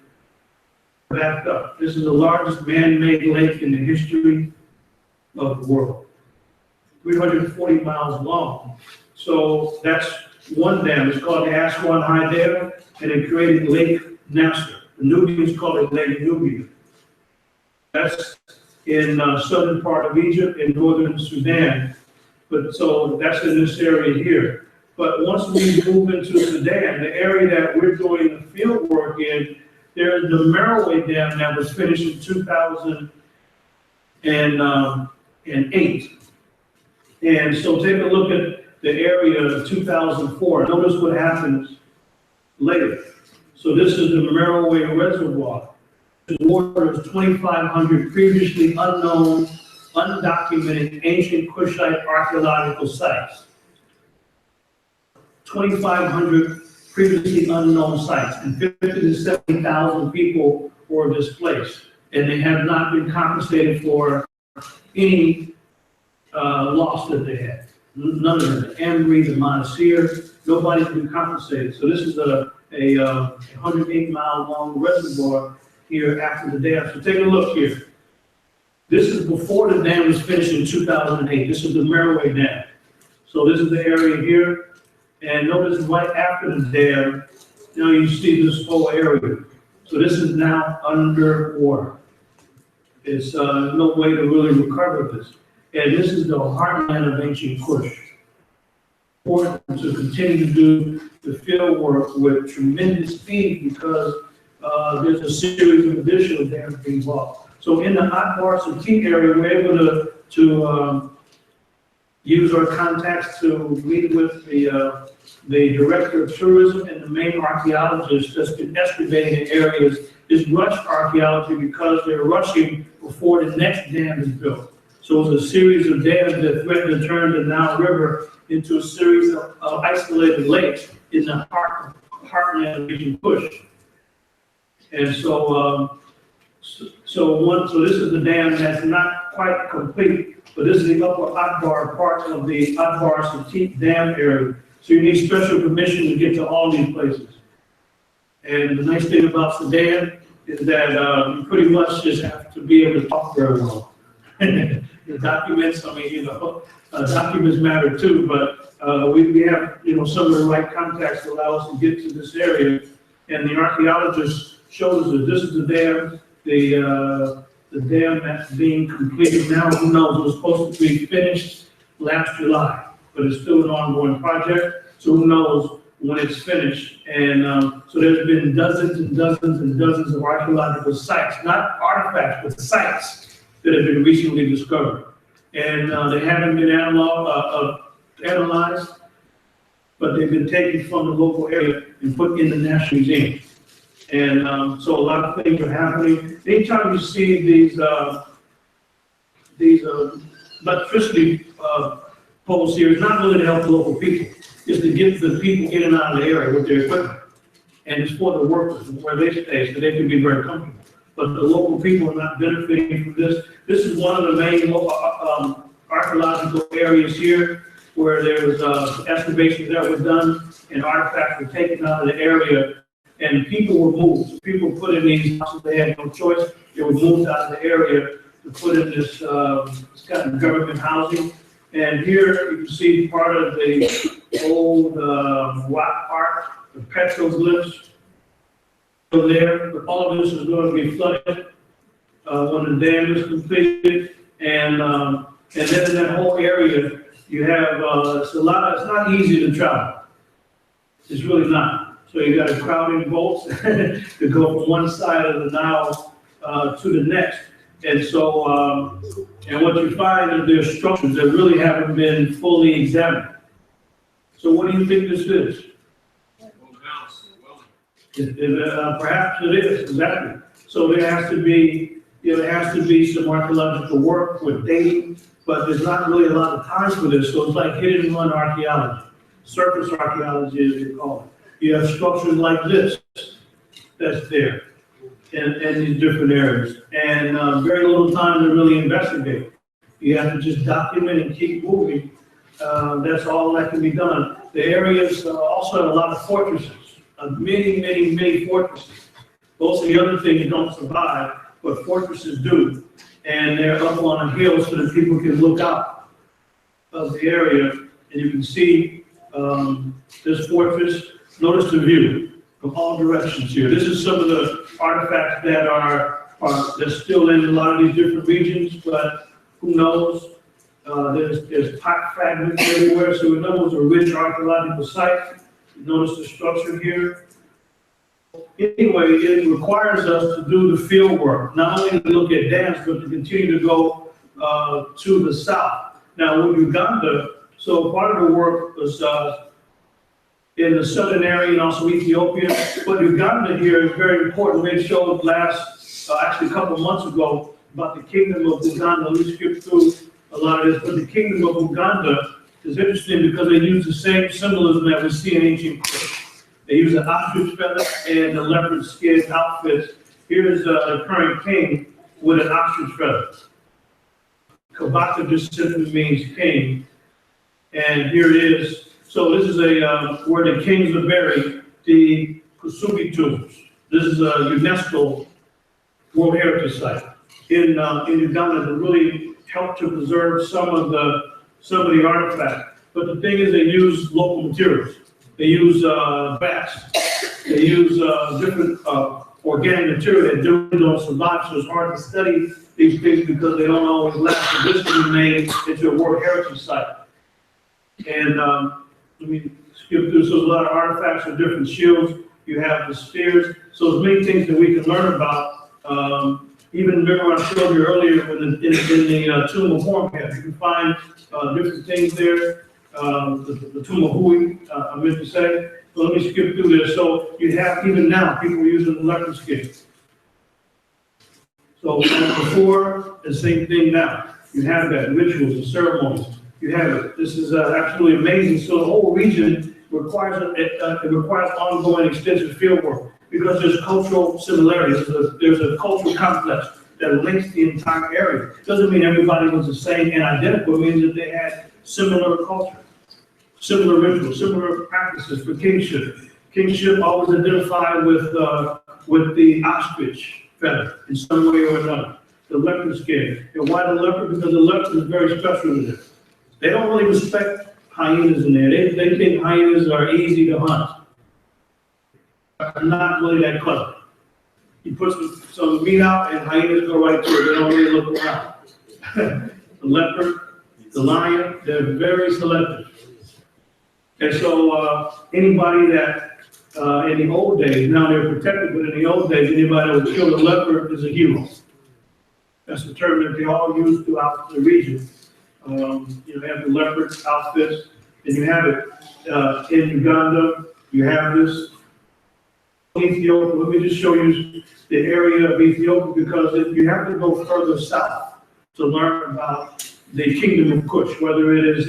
backed up. This is the largest man-made lake in the history of the world. 340 miles long. So that's one dam. It's called the Aswan High Dam, and it created Lake Nasser. The Nubians call it Lake Nubia. That's in southern part of Egypt and northern Sudan. But so that's in this area here. But once we move into the dam, the area that we're doing the field work in, there's the Meroway Dam that was finished in 2008. And so take a look at the area of 2004. Notice what happens later. So this is the Meroway Reservoir. The water is 2,500 previously unknown, undocumented ancient Kushite archaeological sites. 2,500 previously unknown sites, and 50 to 70,000 people were displaced, and they have not been compensated for any loss that they had. None of them, the Embry, the Montseer, nobody's been compensated. So this is a 108-mile long reservoir here after the dam. So take a look here. This is before the dam was finished in 2008. This is the Meroway Dam. So this is the area here. And notice right after the dam, now you see this whole area. So this is now underwater. It's no way to really recover this. And this is the heartland of ancient Kush. Important to continue to do the field work with tremendous speed because there's a series of additional dams being bought. So in the Akbar Satit area, we're able to use our contacts to meet with the director of tourism and the main archaeologist that's been excavating the areas. Is rush archaeology because they're rushing before the next dam is built. So it's a series of dams that threaten to turn the Nile River into a series of isolated lakes in the heartland of ancient Kush. And so, so this is the dam that's not quite complete, but this is the upper Akbar part of the Akbar Satit Dam area. So you need special permission to get to all these places. And the nice thing about the dam is that you pretty much just have to be able to talk very well. The documents, I mean, documents matter too, but we have, some of the right contacts to allow us to get to this area. And the archaeologist showed us that this is the dam, the dam that's being completed now. Who knows? It was supposed to be finished last July, but it's still an ongoing project. So who knows when it's finished? And so there's been dozens and dozens and dozens of archaeological sites, not artifacts, but sites that have been recently discovered. And they haven't been analyzed, but they've been taken from the local area and put in the National Museum. And so a lot of things are happening. Anytime you see these electricity poles here, it's not really to help the local people. It's to get the people in and out of the area with their equipment. And it's for the workers where they stay, so they can be very comfortable. But the local people are not benefiting from this. This is one of the main archaeological areas here where there was excavations that were done and artifacts were taken out of the area and people were moved. People put in these houses, they had no choice. They were moved out of the area to put in this kind of government housing. And here you can see part of the old rock art, the petroglyphs over there. But all of this is going to be flooded when the dam is completed. And then in that whole area, you have, it's not easy to travel. It's really not. So you got a crowding boats to go from one side of the Nile to the next. And so, and what you find is there's structures that really haven't been fully examined. So what do you think this is? Perhaps it is, exactly. So there has to be, some archaeological work with dating, but there's not really a lot of time for this. So it's like hit and run archaeology, surface archaeology as they call it. You have structures like this that's there in these different areas, and very little time to really investigate. You have to just document and keep moving. That's all that can be done. The areas also have a lot of fortresses, many fortresses. Most of the other things don't survive, but fortresses do. And they're up on a hill so that people can look out of the area, and you can see this fortress. Notice the view from all directions here. This is some of the artifacts that are still in a lot of these different regions, but who knows? There's pot fragments everywhere, so in other words, a rich archaeological site. You notice the structure here. Anyway, it requires us to do the field work, not only to look at dams, but to continue to go to the south. Now, with Uganda, so part of the work was in the southern area and also Ethiopia. But Uganda here is very important. We showed actually a couple of months ago about the kingdom of Uganda. Let me skip through a lot of this. But the kingdom of Uganda is interesting because they use the same symbolism that we see in ancient Kush. They use an ostrich feather and a leopard skin outfit. Here's the current king with an ostrich feather. Kabaka just simply means king. And here it is. So this is where the kings are buried, the Kusubi tombs. This is a UNESCO World Heritage Site in Uganda to really help to preserve some of the artifacts. But the thing is, they use local materials. They use bats. They use different organic material that don't survive. So it's hard to study these things because they don't always last. So this can be made into a World Heritage Site. And let me skip through. So there's a lot of artifacts of different shields. You have the spears. So there's many things that we can learn about. Even remember I showed you earlier in the tomb of Horemheb, you can find different things there. The tomb of Hui, I meant to say. So let me skip through this. So you have, even now, people using the leopard skin. So before, the same thing now. You have that, rituals and ceremonies. You have it. This is absolutely amazing. So the whole region requires ongoing extensive field work because there's cultural similarities. There's a cultural complex that links the entire area. Doesn't mean everybody was the same and identical. It means that they had similar culture, similar rituals, similar practices for kingship. Kingship always identified with the ostrich feather in some way or another. The leopard skin. And why the leopard? Because the leopard is very special to them. They don't really respect hyenas in there. They think hyenas are easy to hunt. They're not really that clever. You put some meat out and hyenas go right through it. They don't really look around. The leopard, the lion, they're very selective. And so anybody that in the old days, now they're protected, but in the old days, anybody that would kill a leopard is a hero. That's the term that they all use throughout the region. You have the leopard outfits, and you have it in Uganda. You have this Ethiopia. Let me just show you the area of Ethiopia because you have to go further south to learn about the kingdom of Kush, whether it's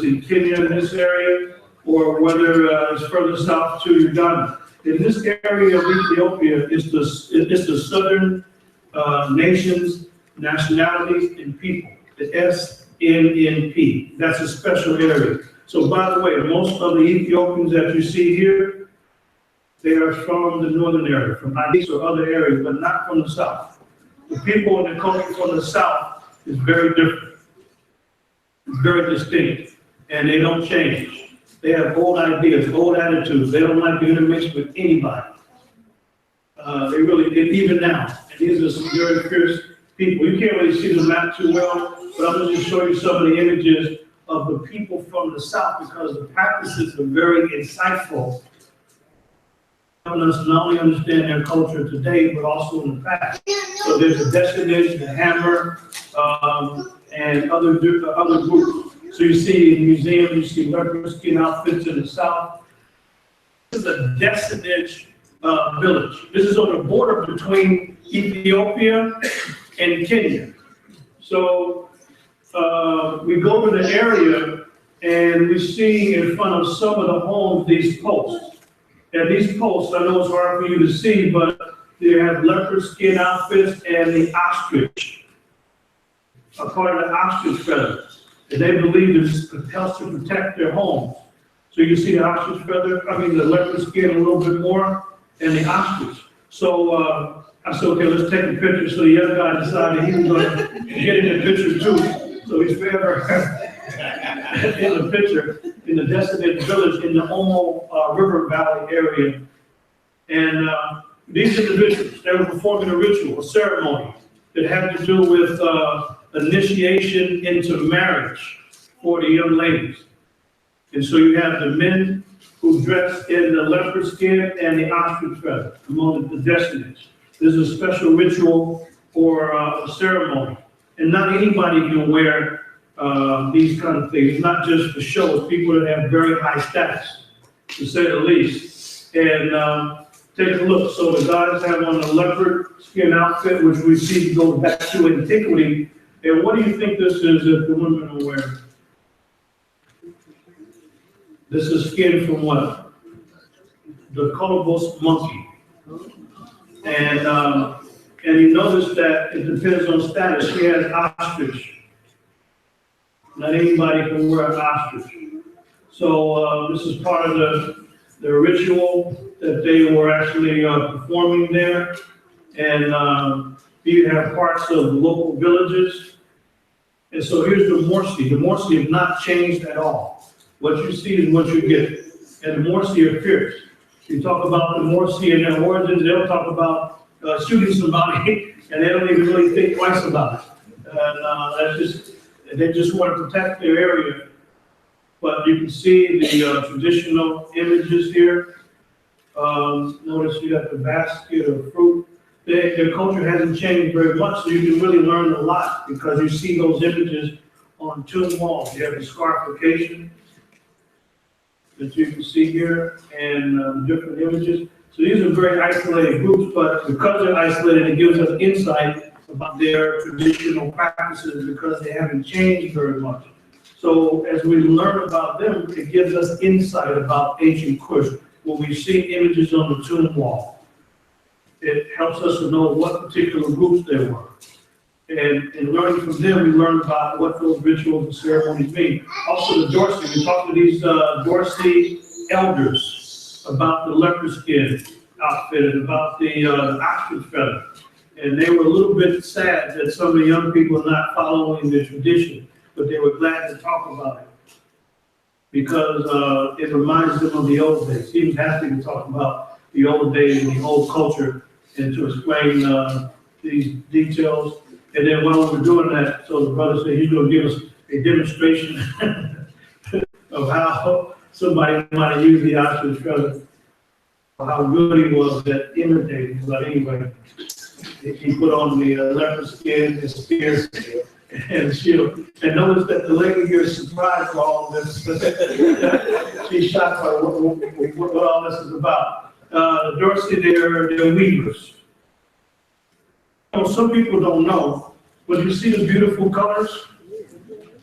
in Kenya in this area, or whether it's further south to Uganda. In this area of Ethiopia, it's the southern nations, nationalities, and people, the SNNP. That's a special area. So by the way, most of the Ethiopians that you see here, they are from the northern area, from Addis or other areas, but not from the south. The people in the culture from the south is very different, very distinct, and they don't change. They have old ideas, old attitudes. They don't like to intermix with anybody. They really, even now, and these are some very fierce people. You can't really see the map too well, but I'm going to just show you some of the images of the people from the south because the practices are very insightful. Helping us not only understand their culture today, but also in the past. So there's a destination, a hammer, and other groups. So you see in the museum, you see leopard skin outfits in the south. This is a destination village. This is on the border between Ethiopia and Kenya. So we go to the area and we see in front of some of the homes these posts. And these posts, I know it's hard for you to see, but they have leopard skin outfits and the ostrich, a part of the ostrich feather. And they believe this helps to protect their homes. So you see the ostrich feather, the leopard skin a little bit more, and the ostrich. So I said, okay, let's take a picture. So the other guy decided he was going to get in the picture too. So he's forever in the picture in the designated village in the Omo River Valley area. And these individuals, they were performing a ritual, a ceremony that had to do with initiation into marriage for the young ladies. And so you have the men who dress in the leopard skin and the ostrich feather among the destinies. This is a special ritual or a ceremony. And not anybody can wear these kind of things, not just for show. It's people that have very high status, to say the least. And take a look. So the guys have on a leopard skin outfit, which we see goes back to antiquity. And what do you think this is that the women are wearing? This is skin from what? The colobus monkey. And you notice that it depends on status. She has ostrich. Not anybody can wear an ostrich. So this is part of the ritual that they were actually performing there. And you have parts of local villages. And so here's the Morsi. The Morsi have not changed at all. What you see is what you get. And the Morsi are fierce. You talk about the Morsi and their origins, they'll talk about shooting somebody, and they don't even really think twice about it. And they just want to protect their area. But you can see the traditional images here. Notice you got the basket of fruit. Their culture hasn't changed very much, so you can really learn a lot because you see those images on tomb walls. You have the scarification that you can see here and different images. So these are very isolated groups, but because they're isolated, it gives us insight about their traditional practices because they haven't changed very much. So as we learn about them, it gives us insight about ancient Kush. When we see images on the tomb wall, it helps us to know what particular groups they were. And in learning from them, we learn about what those rituals and ceremonies mean. Also the Dorsey, we talked to these Dorsey elders about the leopard skin outfit and about the ostrich feather. And they were a little bit sad that some of the young people are not following the tradition, but they were glad to talk about it because it reminds them of the old days. He was happy to talk about the old days and the old culture and to explain these details. And then while we were doing that, so the brother said he's going to give us a demonstration of how somebody might have used the ostrich feather, how good he was at imitating. But anyway, he put on the leopard skin, his spear, and shield. And notice that the lady here is surprised by all this. She's shocked by what all this is about. The Dorsey, they're weavers. Some people don't know, but you see the beautiful colors?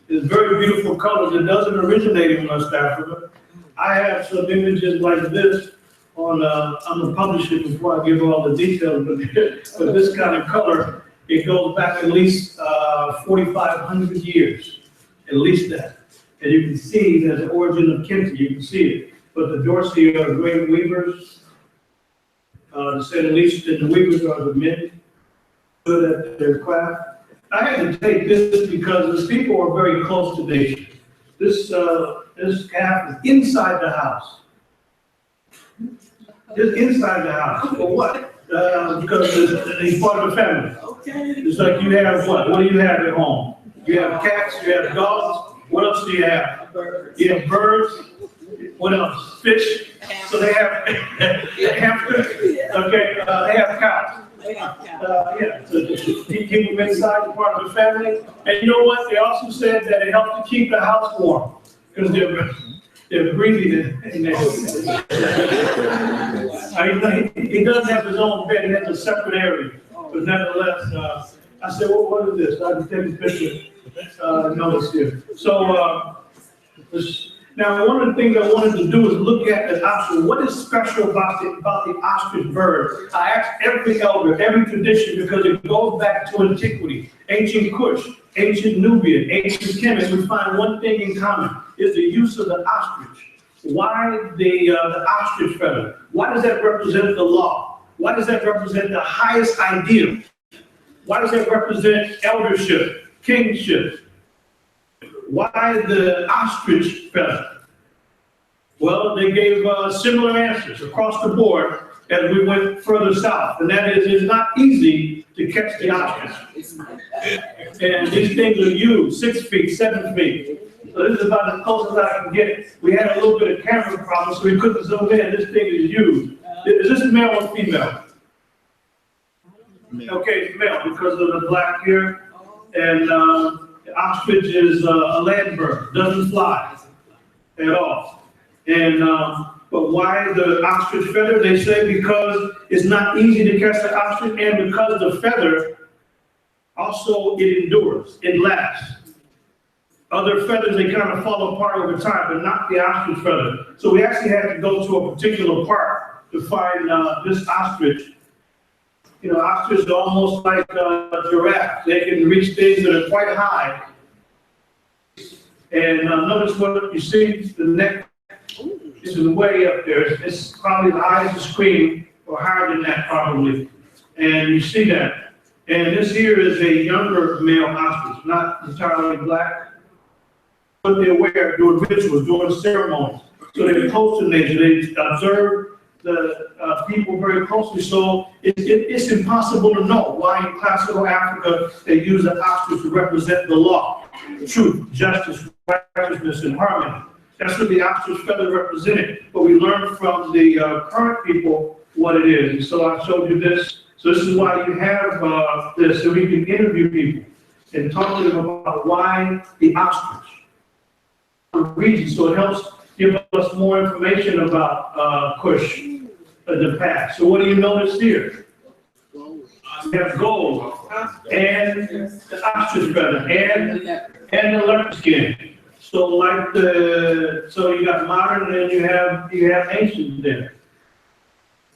It's very beautiful colors. It doesn't originate in West Africa. I have some images like this on, I'm going to publish it before I give all the details, but this kind of color, it goes back at least 4,500 years, at least that. And you can see there's the origin of Kente, you can see it. But the Dorsey are great weavers, to say the least, and the weavers are the men good at their craft. I had to take this because the people are very close to nature. This calf is inside the house. Just inside the house. For what? Because he's part of the family. Okay. It's like you have what? What do you have at home? You have cats, you have dogs. What else do you have? You have birds. What else? Fish. So they have hamsters. Okay, they have cows. Yeah, so keep them inside, part of the family. And you know what? They also said that it helps to keep the house warm because they're breathing in there. He doesn't have his own bed. He has a separate area. But nevertheless, I said, well, what is this? I can take a picture. Notice here. So now, one of the things I wanted to do is look at the ostrich. What is special about the ostrich bird? I asked every elder, every tradition, because it goes back to antiquity. Ancient Kush, ancient Nubia, ancient Kemet, we find one thing in common, is the use of the ostrich. Why the ostrich feather? Why does that represent the law? Why does that represent the highest ideal? Why does that represent eldership, kingship? Why the ostrich feather? Well, they gave similar answers across the board. as we went further south, and that is, it's not easy to catch the ostrich. And these things are huge, 6 feet, 7 feet. So this is about as close as I can get. We had a little bit of camera problem, so we couldn't zoom in. This thing is huge. Is this male or female? Okay, it's male because of the black here. And the ostrich is a land bird, doesn't fly at all. And but why the ostrich feather? They say because it's not easy to catch the ostrich, and because the feather also it endures, it lasts. Other feathers, they kind of fall apart over time, but not the ostrich feather. So we actually had to go to a particular park to find this ostrich. You know, ostriches are almost like giraffes. They can reach things that are quite high. And notice what you see, the neck is way up there. It's probably as high as the screen, or higher than that probably. And you see that. And this here is a younger male ostrich, not entirely black. What they wear during rituals, during ceremonies. So they're close to nature. They observe the people very closely. So it's impossible to know why in classical Africa they use the ostrich to represent the law, truth, justice, righteousness, and harmony. That's what the ostrich feather represented. But we learned from the current people what it is. And so I showed you this. So this is why you have this, so we can interview people and talk to them about why the ostrich. Region, so it helps give us more information about Kush in the past. So what do you notice here? We have gold and the ostrich feather and the leopard skin. So like so you got modern and you have ancient there.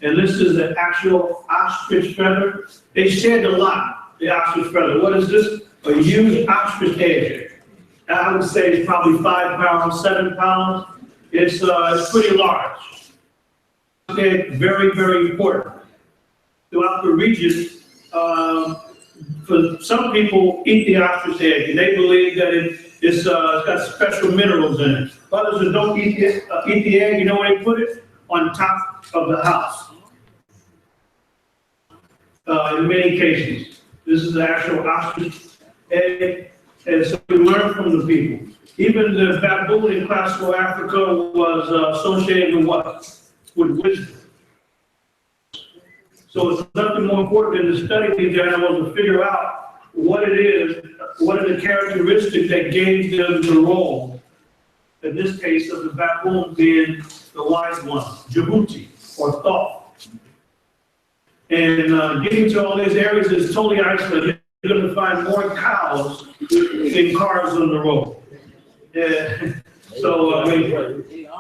And this is the actual ostrich feather. They shed a lot, the ostrich feather. What is this? A used ostrich egg. I would say it's probably 5 pounds, 7 pounds. It's pretty large. Okay, very, very important. Throughout the region, for some people eat the ostrich egg, and they believe that it's got special minerals in it. Others that don't eat the egg, you know where they put it? On top of the house. In many cases, this is the actual ostrich egg. And so we learn from the people. Even the baboon in classical Africa was associated with what? With wisdom. So it's nothing more important than to study these animals and figure out what it is, what are the characteristics that gave them the role. In this case of the baboon being the wise one, Djibouti, or thought. And getting to all these areas is totally isolated. You're going to find more cows than cars on the road. So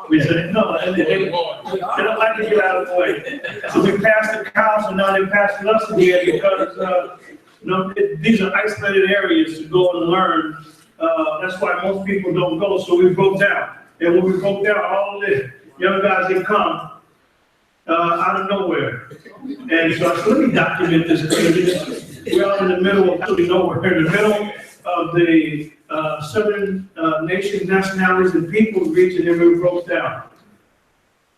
we said, no, they don't like to get out of the way. So we passed the cows, and now they're passing us again because these are isolated areas to go and learn. That's why most people don't go. So we broke down. And when we broke down, all the young guys, they come out of nowhere. And so I said, let me document this. We're out in the middle of actually nowhere. We're in the middle of the southern nation, nationalities, and peoples region, and we broke down.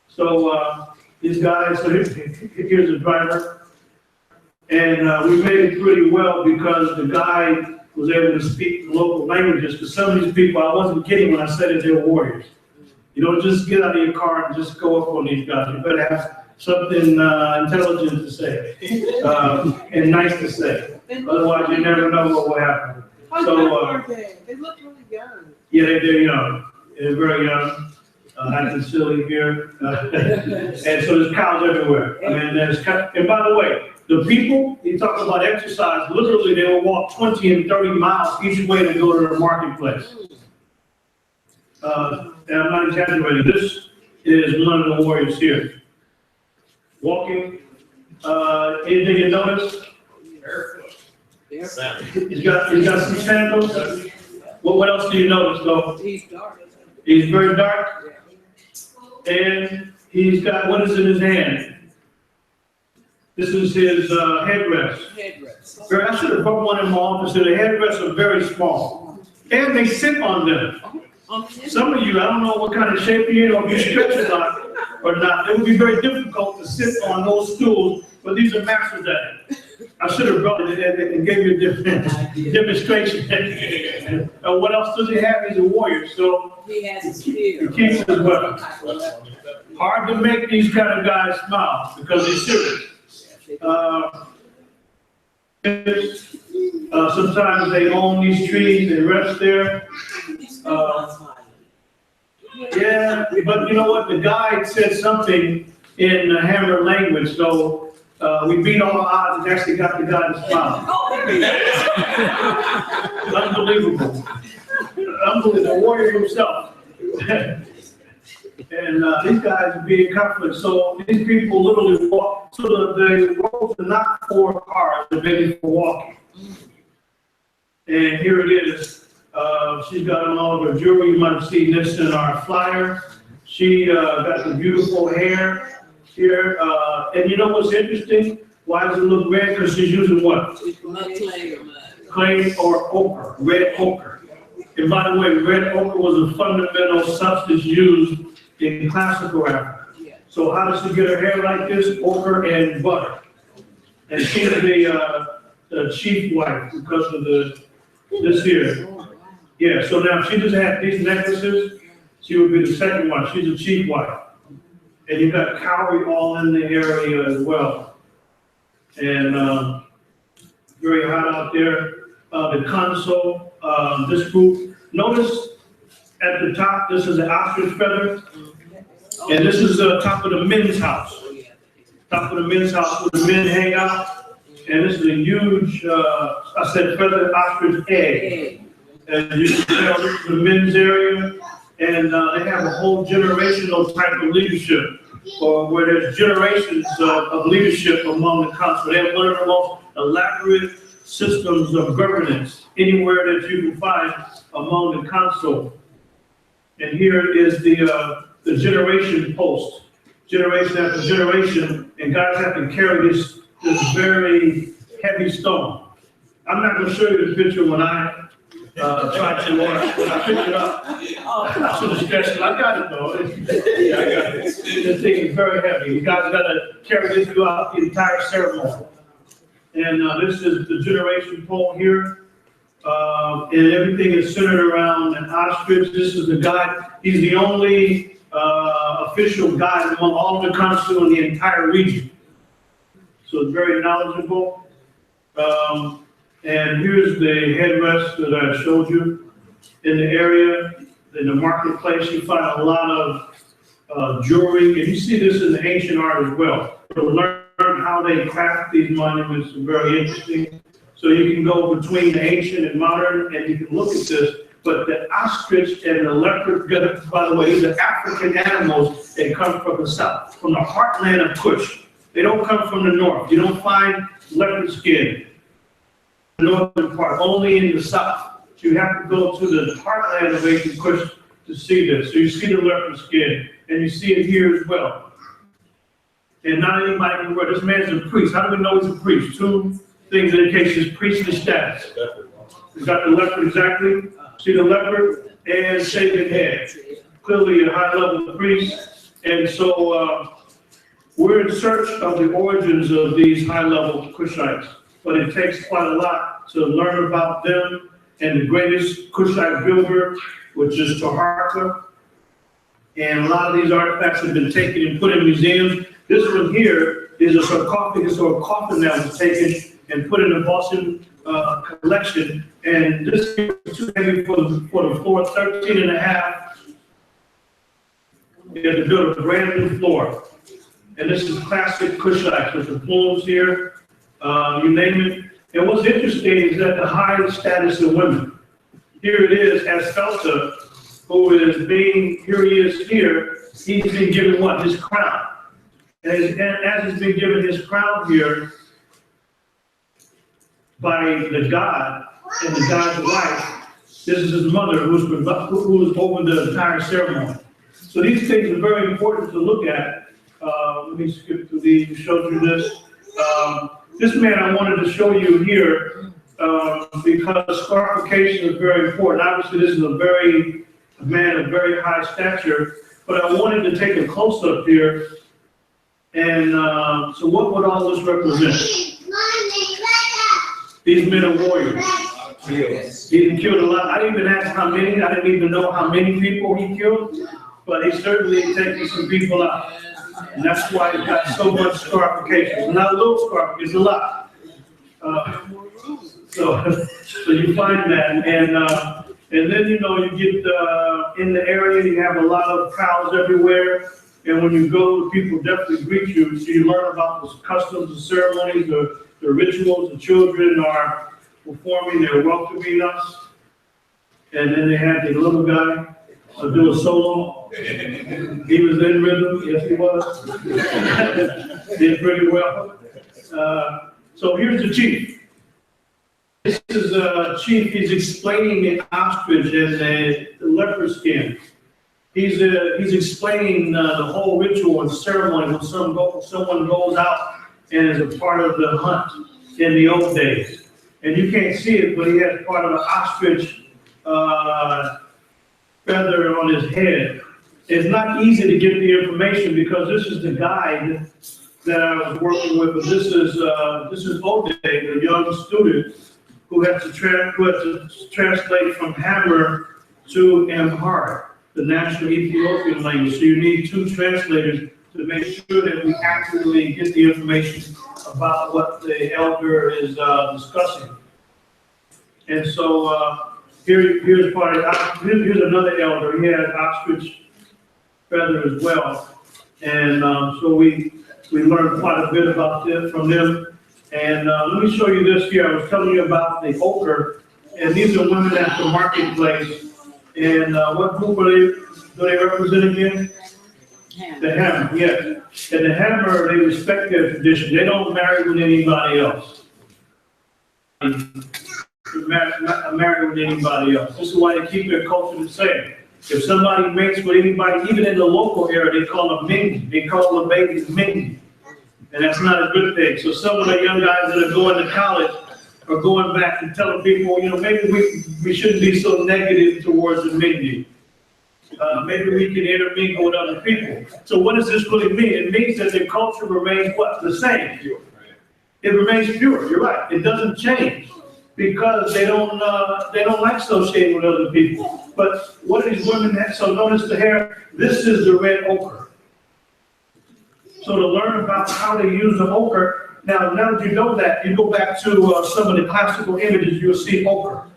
So these guys, so here's the driver. And we made it pretty well because the guy was able to speak the local languages. Because some of these people, I wasn't kidding when I said that they were warriors. You don't just get out of your car and just go up on these guys. You better have something intelligent to say and nice to say. Otherwise, you never know what will happen. So, they look really young. Yeah, they're young. They're very young. Acting silly here. And so there's cows everywhere. I mean, and by the way, the people, you talk about exercise, literally they will walk 20 and 30 miles each way to go to the marketplace. And I'm not exaggerating. This is one of the warriors here. Walking, anything you notice? He's got some sandals. What else do you notice though? He's dark. He's very dark. And he's got, what is in his hand? This is his headdress. I should have put one in my office. The headdress are very small. And they sit on them. Some of you, I don't know what kind of shape you're in or if you stretch a lot, or not. It would be very difficult to sit on those stools, but these are masters at it. I should have brought it and gave you a different demonstration. And what else does he have? He's a warrior, so He has a spear. he keeps his weapon. Hard to make these kind of guys smile because they're serious. Sometimes they own these trees, they rest there. Yeah, but you know what? The guide said something in Hammer language, so we beat all the odds and actually got the guy to smile. Unbelievable. Unbelievable. The warrior himself. And these guys are being confident. So these people literally walk. So the roads are not for cars, they're made for walking. And here it is. She's got on all of her jewelry. You might have seen this in our flyer. She got the beautiful hair here. And you know what's interesting? Why does it look red? Because she's using what? Clay or ochre, red ochre. And by the way, red ochre was a fundamental substance used in classical Africa. So how does she get her hair like this? Ochre and butter. And she's the chief wife because of this here. Yeah, so now if she just had these necklaces, she would be the second one. She's a chief wife. And you've got cowrie all in the area as well. And very hot out there. The console, this group. Notice at the top, this is an ostrich feather. And this is the top of the men's house. Top of the men's house where the men hang out. And this is a huge, I said feather ostrich egg. And you can tell this is the men's area. And they have a whole generational type of leadership, or where there's generations of leadership among the council. They have one of the most elaborate systems of governance anywhere that you can find among the council. And here is the generation post, generation after generation, and guys have to carry this very heavy stone. I'm not going to show you the picture when I tried to, when I picked it up. I should have stretched it. I got it though. Yeah, I got it. This thing is very heavy. You guys got to carry this throughout the entire ceremony. And this is the generation pole here. And everything is centered around an ostrich. This is the guide. He's the only official guide among all of the council in the entire region. So it's very knowledgeable. And here's the headrest that I showed you in the area. In the marketplace, you find a lot of jewelry. And you see this in the ancient art as well. To learn how they craft these monuments is very interesting. So you can go between the ancient and modern, and you can look at this. But the ostrich and the leopard, by the way, these are African animals that come from the south, from the heartland of Kush. They don't come from the north. You don't find leopard skin in the northern part, only in the south. So you have to go to the heartland of ancient Kush to see this. So you see the leopard skin, and you see it here as well. And not anybody can wear. This man's a priest. How do we know he's a priest? Two things indicate his priestly status. He's got the leopard exactly. See the leopard and shaven head. Clearly a high-level priest. And so we're in search of the origins of these high-level Kushites. But it takes quite a lot to learn about them. And the greatest Kushite builder, which is Taharka. And a lot of these artifacts have been taken and put in museums. This one here is a sarcophagus or a coffin that was taken and put in the Boston collection. And this is too heavy for the floor, 13 and a half. You have to build a brand new floor. And this is classic Kushite with the plumes here, you name it. And what's interesting is that the high status of women. Here it is, Asphalta, who is being, here he is here, he's been given what? His crown. And as he's been given his crown here by the god and the god's wife, this is his mother who's over the entire ceremony. So these things are very important to look at. Let me skip through these and show you this. This man I wanted to show you here because scarification is very important. Obviously, this is a man of very high stature, But I wanted to take a close-up here. And so what would all this represent? These men are warriors. He killed a lot. I didn't even ask how many. I didn't even know how many people he killed. But he certainly taken some people out. And that's why he's got so much scarification. It's not a little scarification, it's a lot. So you find that. And then, you know, you get in the area, you have a lot of cows everywhere. And when you go, people definitely greet you. So you learn about the customs, the ceremonies, the rituals. The children are performing, they're welcoming us. And then they had the little guy do a solo. He was in rhythm, yes he was. Did pretty well. So here's the chief. This is a chief, he's explaining the ostrich and the leopard skin. He's explaining the whole ritual and ceremony when someone goes out and is a part of the hunt in the old days. And you can't see it, but he has part of the ostrich feather on his head. It's not easy to get the information because this is the guide that I was working with. But this is Ode, the young student who has to translate from Hammer to Amharic, the national Ethiopian language. So you need two translators to make sure that we accurately get the information about what the elder is discussing. And so here's part of here's another elder. He has ostrich feather as well. And so we learned quite a bit about this from them. And let me show you this here. I was telling you about the ochre, and these are women at the marketplace. And what group do they represent again? The Hammer, yes. And the Hammer, they respect their tradition. They don't marry with anybody else. Marry with anybody else. This is why they keep their culture the same. If somebody mates with anybody, even in the local area, they call them Mingy. They call the babies Mingy. And that's not a good thing. So some of the young guys that are going to college are going back and telling people, you know, maybe we shouldn't be so negative towards the Mingy. Maybe we can intermingle with other people. So what does this really mean? It means that their culture remains what? The same. It remains pure. You're right. It doesn't change because they don't like associating with other people. But what do these women have? So notice the hair. This is the red ochre. So to learn about how to use the ochre, now that you know that, you go back to some of the classical images, you'll see ochre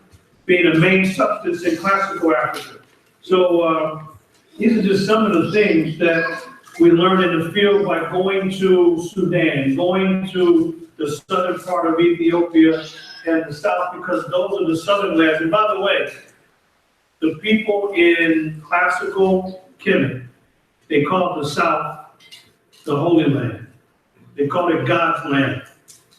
being a main substance in classical Africa. So these are just some of the things that we learn in the field by going to Sudan, going to the southern part of Ethiopia and the south, because those are the southern lands. And by the way, the people in classical Kemet, they call the south the Holy Land. They call it God's land.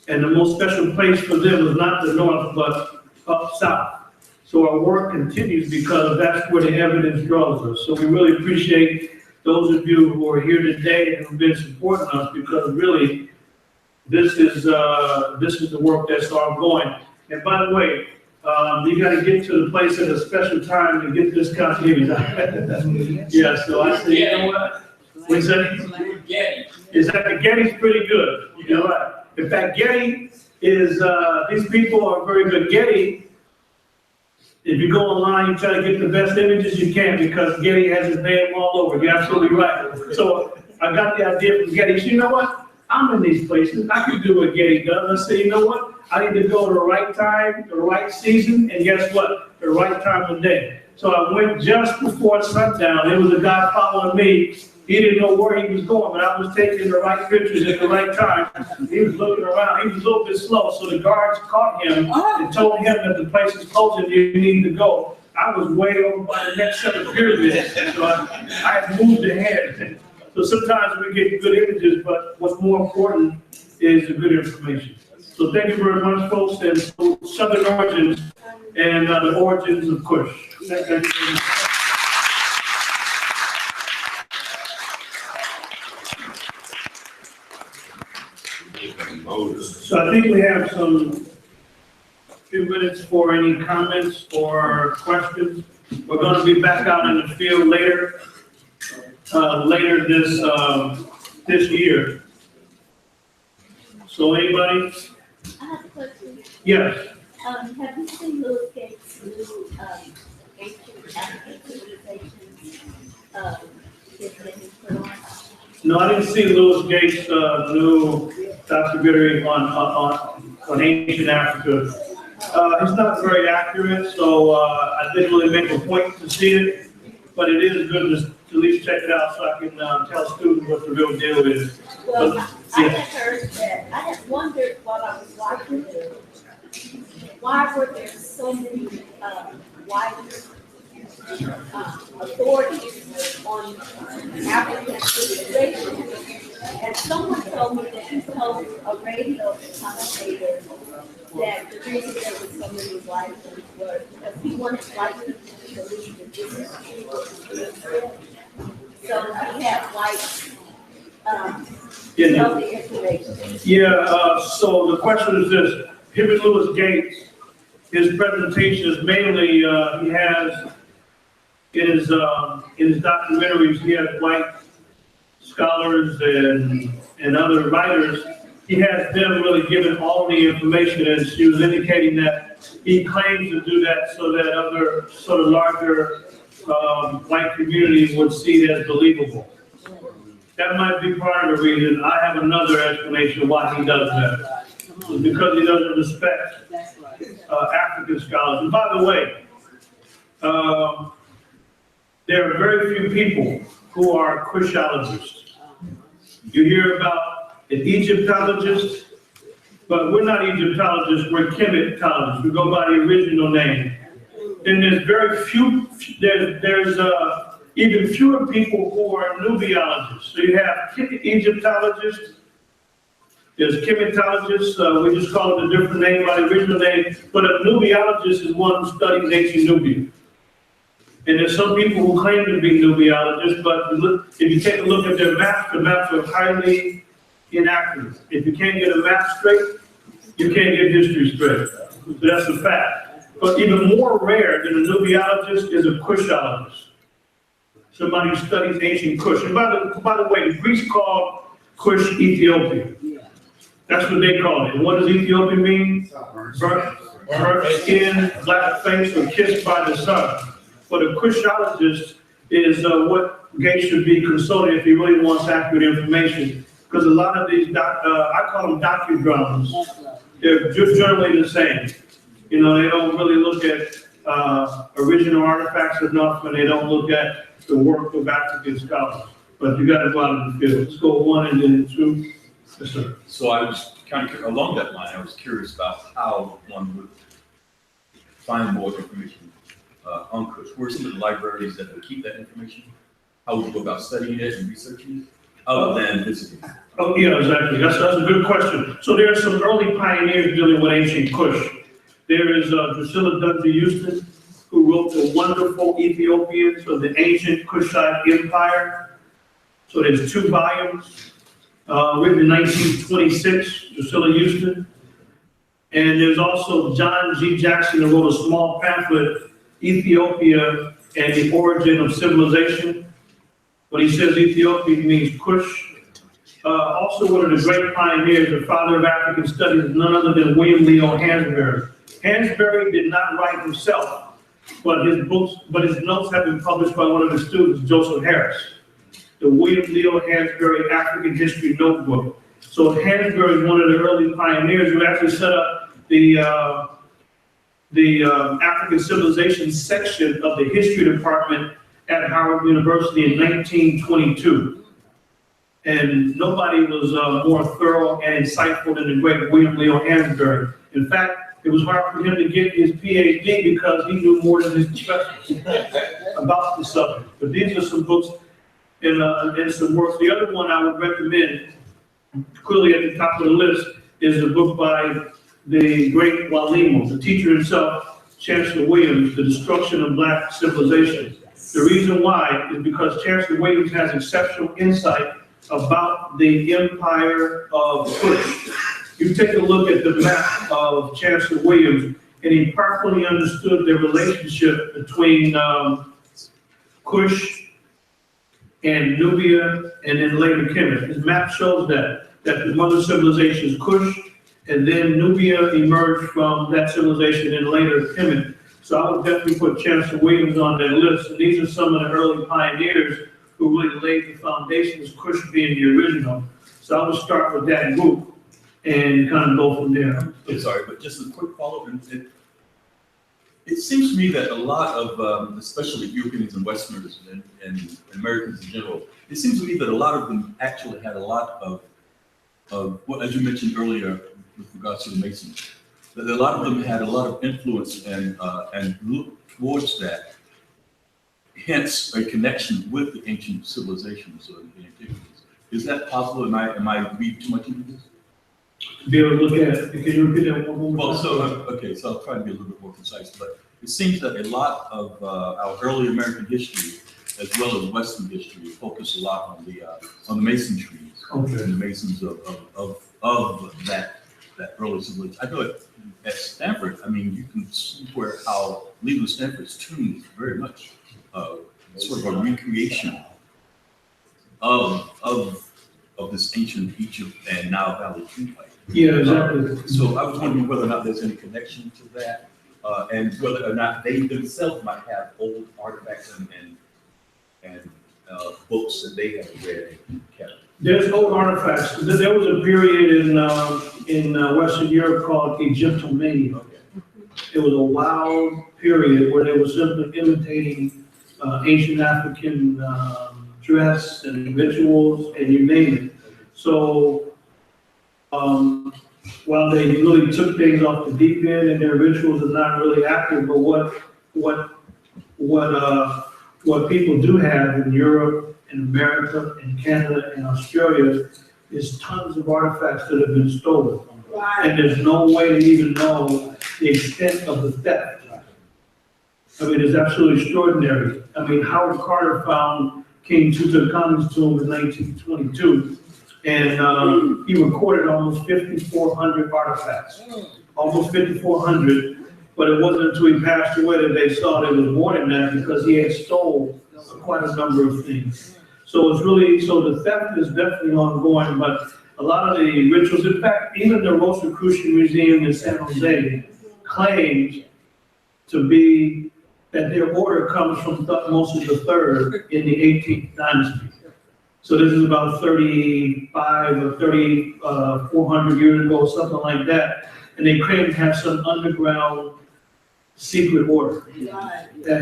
And the most special place for them is not the north, but up south. So our work continues because that's where the evidence draws us. So we really appreciate those of you who are here today and who've been supporting us, because really this is the work that's ongoing. And by the way, you got to get to the place at a special time to get this kind of image. Yeah, so I said, you know what? What's that? Is that the Getty's pretty good? You know what? In fact, Getty is, these people are very good. Getty, if you go online, you try to get the best images you can, because Getty has his name all over. You're absolutely right. So I got the idea from Getty. So you know what? I'm in these places. I can do what Getty does. I say, you know what? I need to go to the right time, the right season, and guess what? The right time of day. So I went just before sundown. There was a guy following me. He didn't know where he was going, but I was taking the right pictures at the right time. He was looking around. He was a little bit slow, so the guards caught him and told him that the place is closed and you need to go. I was way over by the next set of pyramids, so I had moved ahead. So sometimes we get good images, but what's more important is the good information. So thank you very much, folks, and so Southern origins and the origins of Kush. Thank you very much. So I think we have some few minutes for any comments or questions. We're going to be back out in the field later. later this year. So anybody? I have a question. Yes. Have you seen Louis Gates' new, ancient African civilizations, that he put on? No, I didn't see Louis Gates' new documentary on ancient Africa. It's not very accurate, so I didn't really make a point to see it, but it is good to at least check it out so I can tell students what the real deal is. Well, I had heard that, I had wondered while I was watching it, why were there so many, white, authorities on African civilization? And someone told me that he told a radio commentator that the reason there was so many white ones were because he wanted white people to believe that this is true what was being said. So he had white, know the information. Yeah, so the question is this, him and Louis Gates, his presentation is mainly, he has, in his documentaries, he has white scholars and other writers. He has them really given all the information, and she was indicating that he claims to do that so that other sort of larger white communities would see it as believable. That might be part of the reason. I have another explanation why he does that. It's because he doesn't respect African scholars. And by the way, there are very few people who are Kushologists. You hear about an Egyptologist, but we're not Egyptologists, we're Kemetologists. We go by the original name. And there's very few, there's even fewer people who are Nubiologists. So you have Egyptologists, there's Kemetologists, we just call it a different name by the original name, but a Nubiologist is one who studies ancient Nubia. And there's some people who claim to be Nubiologists, but if you take a look at their maps, the maps are highly inaccurate. If you can't get a map straight, you can't get history straight. So that's a fact. But even more rare than a Nubiologist is a Kushologist. Somebody who studies ancient Kush. And by the way, the Greeks called Kush Ethiopia. That's what they call it. And what does Ethiopia mean? Burnt skin, black face, or kissed by the sun. But a Kushologist is what Gates should be consulting if he really wants accurate information. Because a lot of these, I call them docudramas. They're just generally the same. You know, they don't really look at original artifacts enough, and they don't look at the work of African scholars. But you got to go out in the field. Let's go one and then two. Yes, sir. So I was kind of along that line. I was curious about how one would find more information on Kush. Where are some of the libraries that would keep that information? How would you go about studying it and researching it, other than visiting? Oh, yeah, exactly. That's a good question. So there are some early pioneers dealing with ancient Kush. There is Drusilla Dungy Houston, who wrote the wonderful Ethiopians of the ancient Kushite Empire. So there's 2 volumes, written in 1926, Drusilla Houston. And there's also John G. Jackson, who wrote a small pamphlet, Ethiopia and the Origin of Civilization. When he says Ethiopia, he means Kush. Also one of the great pioneers, the father of African studies, is none other than William Leo Hansberry. Hansberry did not write himself, but his notes have been published by one of his students, Joseph Harris. The William Leo Hansberry African History Notebook. So Hansberry is one of the early pioneers who actually set up the African Civilization section of the History Department at Howard University in 1922. And nobody was more thorough and insightful than the great William Leo Hansberry. In fact, it was hard for him to get his PhD because he knew more than his professors about the subject. But these are some books and some works. The other one I would recommend, clearly at the top of the list, is a book by the great Walimo, the teacher himself, Chancellor Williams, The Destruction of Black Civilization. The reason why is because Chancellor Williams has exceptional insight about the empire of Kush. You take a look at the map of Chancellor Williams, and he properly understood the relationship between Kush and Nubia, and then later Kemet. His map shows that the mother civilization is Kush, and then Nubia emerged from that civilization, and later Kemet. So I would definitely put Chancellor Williams on that list. And these are some of the early pioneers who really laid the foundations, Kush being the original. So I would start with that group and kind of go from there. I'm sorry, but just a quick follow-up. It seems to me that a lot of, especially Europeans and Westerners and Americans in general, it seems to me that a lot of them actually had a lot of well, as you mentioned earlier with regards to the Masons, that a lot of them had a lot of influence and looked towards that. Hence, a connection with the ancient civilizations or the antiquities. Is that possible? Am I reading too much into this? To be able to look at it, can you repeat that one more time? Well, so, okay, so I'll try to be a little bit more concise, but it seems that a lot of our early American history, as well as Western history, focus a lot on the Mason trees. Okay. And the Masons of that early civilization. I know at Stanford, I mean, you can see how Leland Stanford's tomb is very much sort of a recreation of this ancient Egypt and Nile Valley tree fight. Yeah, exactly. So I was wondering whether or not there's any connection to that, and whether or not they themselves might have old artifacts and books that they have read and kept. There's old artifacts. There was a period in Western Europe called Egyptomania. Okay. It was a wild period where they were simply imitating ancient African dress and rituals, and you name it. So while they really took things off the deep end and their rituals are not really active, but what people do have in Europe, in America, in Canada, and Australia is tons of artifacts that have been stolen. Right. And there's no way to even know the extent of the theft. I mean, it's absolutely extraordinary. I mean, Howard Carter found King Tutankhamun's tomb in 1922, and he recorded almost 5,400 artifacts, almost 5,400. But it wasn't until he passed away that they saw that it was more than that, because he had stole quite a number of things. So it's really, so the theft is definitely ongoing, but a lot of the rituals, in fact, even the Rosicrucian Museum in San Jose claims to be that their order comes from Thutmose III in the 18th dynasty. So this is about 35 or 400 years ago, something like that. And they claim to have some underground secret order that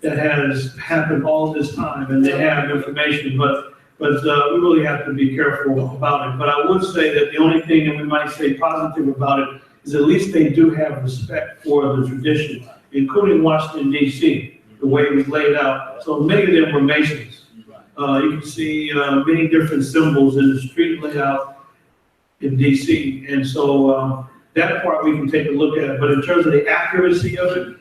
has happened all this time, and they have information, but we really have to be careful about it. But I would say that the only thing that we might say positive about it is at least they do have respect for the tradition, including Washington, D.C., the way it was laid out. So many of them were Masons. You can see many different symbols in the street layout in D.C., and so that part we can take a look at. But in terms of the accuracy of it,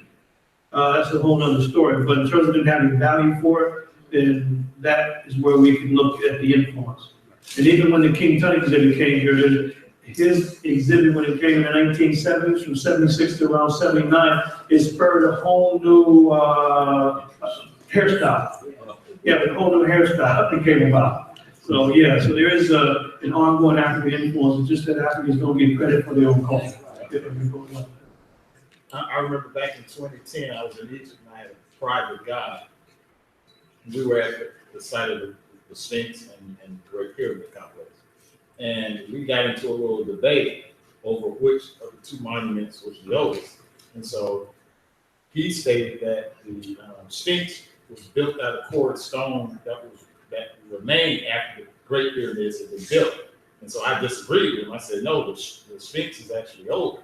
that's a whole nother story. But in terms of it having value for it, then that is where we can look at the influence. And even when the King Tut exhibit came here, his exhibit when it came in the 1970s, from 76 to around 79, it spurred a whole new hairstyle. Yeah, a whole new hairstyle that came about. So yeah, so there is an ongoing African influence. It's just that Africans don't get credit for their own culture. I remember back in 2010, I was in Egypt and I had a private guide. We were at the site of the Sphinx and Great Pyramid complex. And we got into a little debate over which of the two monuments was the oldest. And so he stated that the Sphinx was built out of quartz stone that remained after the Great Pyramids had been built. And so I disagreed with him. I said, no, the Sphinx is actually older.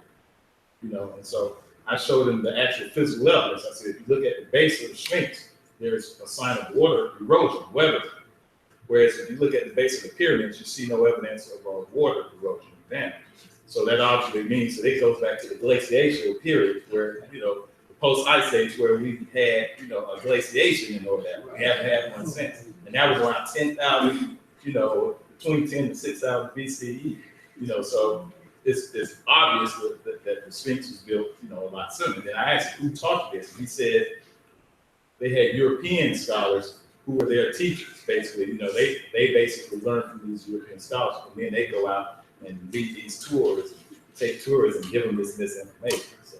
And so I showed him the actual physical evidence. I said, if you look at the base of the Sphinx, there's a sign of water erosion, weathering. Whereas if you look at the base of the pyramids, you see no evidence of water erosion and damage. So that obviously means that it goes back to the glacial period where, the post-ice age where we had, a glaciation and all that. We haven't had one since. And that was around 10,000, between 10 to 6,000 BCE. So it's obvious that the Sphinx was built, a lot sooner. Then I asked who taught this. He said they had European scholars who were their teachers, basically. You know, they basically learn from these European scholars, and then they go out and lead these tours, take tours, and give them this misinformation. So,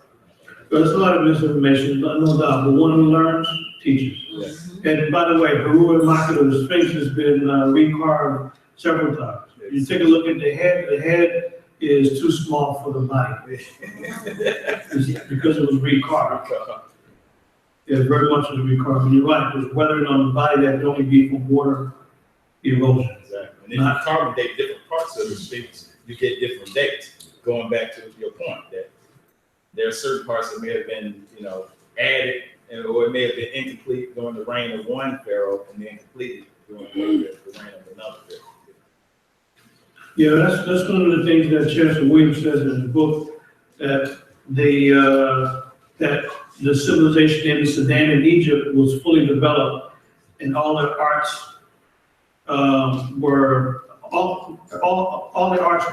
There's a lot of misinformation, no doubt, but one who learns teaches. yes. And by the way, Peru and Maka, the Sphinx has been recarved several times. You take a look at the head is too small for the body. Because it was recarved. Yeah, very much was recarved. And you're right, it was weathering on the body that could only be from water erosion. Exactly. And if you carbon date different parts of the Sphinx, you get different dates. Going back to your point that there are certain parts that may have been, you know, added, or it may have been incomplete during the reign of one pharaoh and then completed during the reign of another pharaoh. Yeah, that's one of the things that Chancellor Williams says in the book, that that the civilization in the Sudan and Egypt was fully developed, and all the arts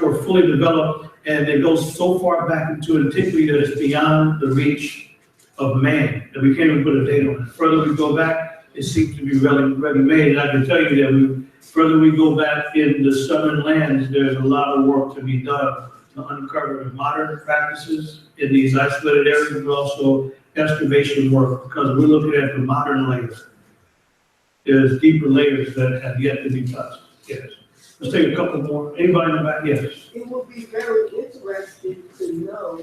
were fully developed, and they go so far back into antiquity that it's beyond the reach of man, that we can't even put a date on it. The further we go back, it seems to be ready made. And I can tell you that further we go back in the southern lands, there's a lot of work to be done to uncover the modern practices in these isolated areas, but also excavation work, because we're looking at the modern layers. There's deeper layers that have yet to be touched. Yes. Let's take a couple more. Anybody in the back? Yes. It would be very interesting to know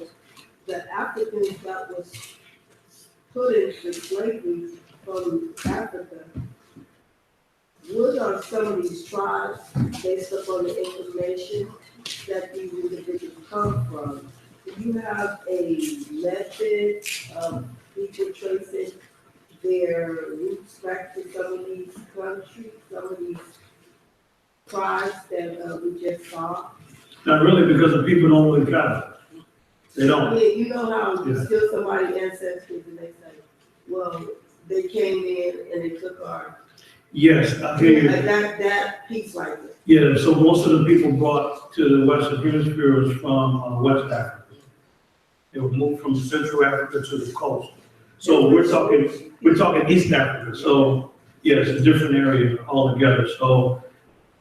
the Africans that was put into slavery from Africa. What are some of these tribes, based upon the information that these individuals come from? Do you have a method of people tracing their roots back to some of these countries, some of these tribes that we just saw? Not really, because the people don't really travel. They don't. Yeah, you know how you Yeah. steal somebody's ancestors and they say, well, they came in and they took our. Yes, I hear you. Like that piece right there. Yeah, so most of the people brought to the Western Hemisphere was from West Africa. They were moved from Central Africa to the coast. So we're talking East Africa. So yes, it's a different area altogether. So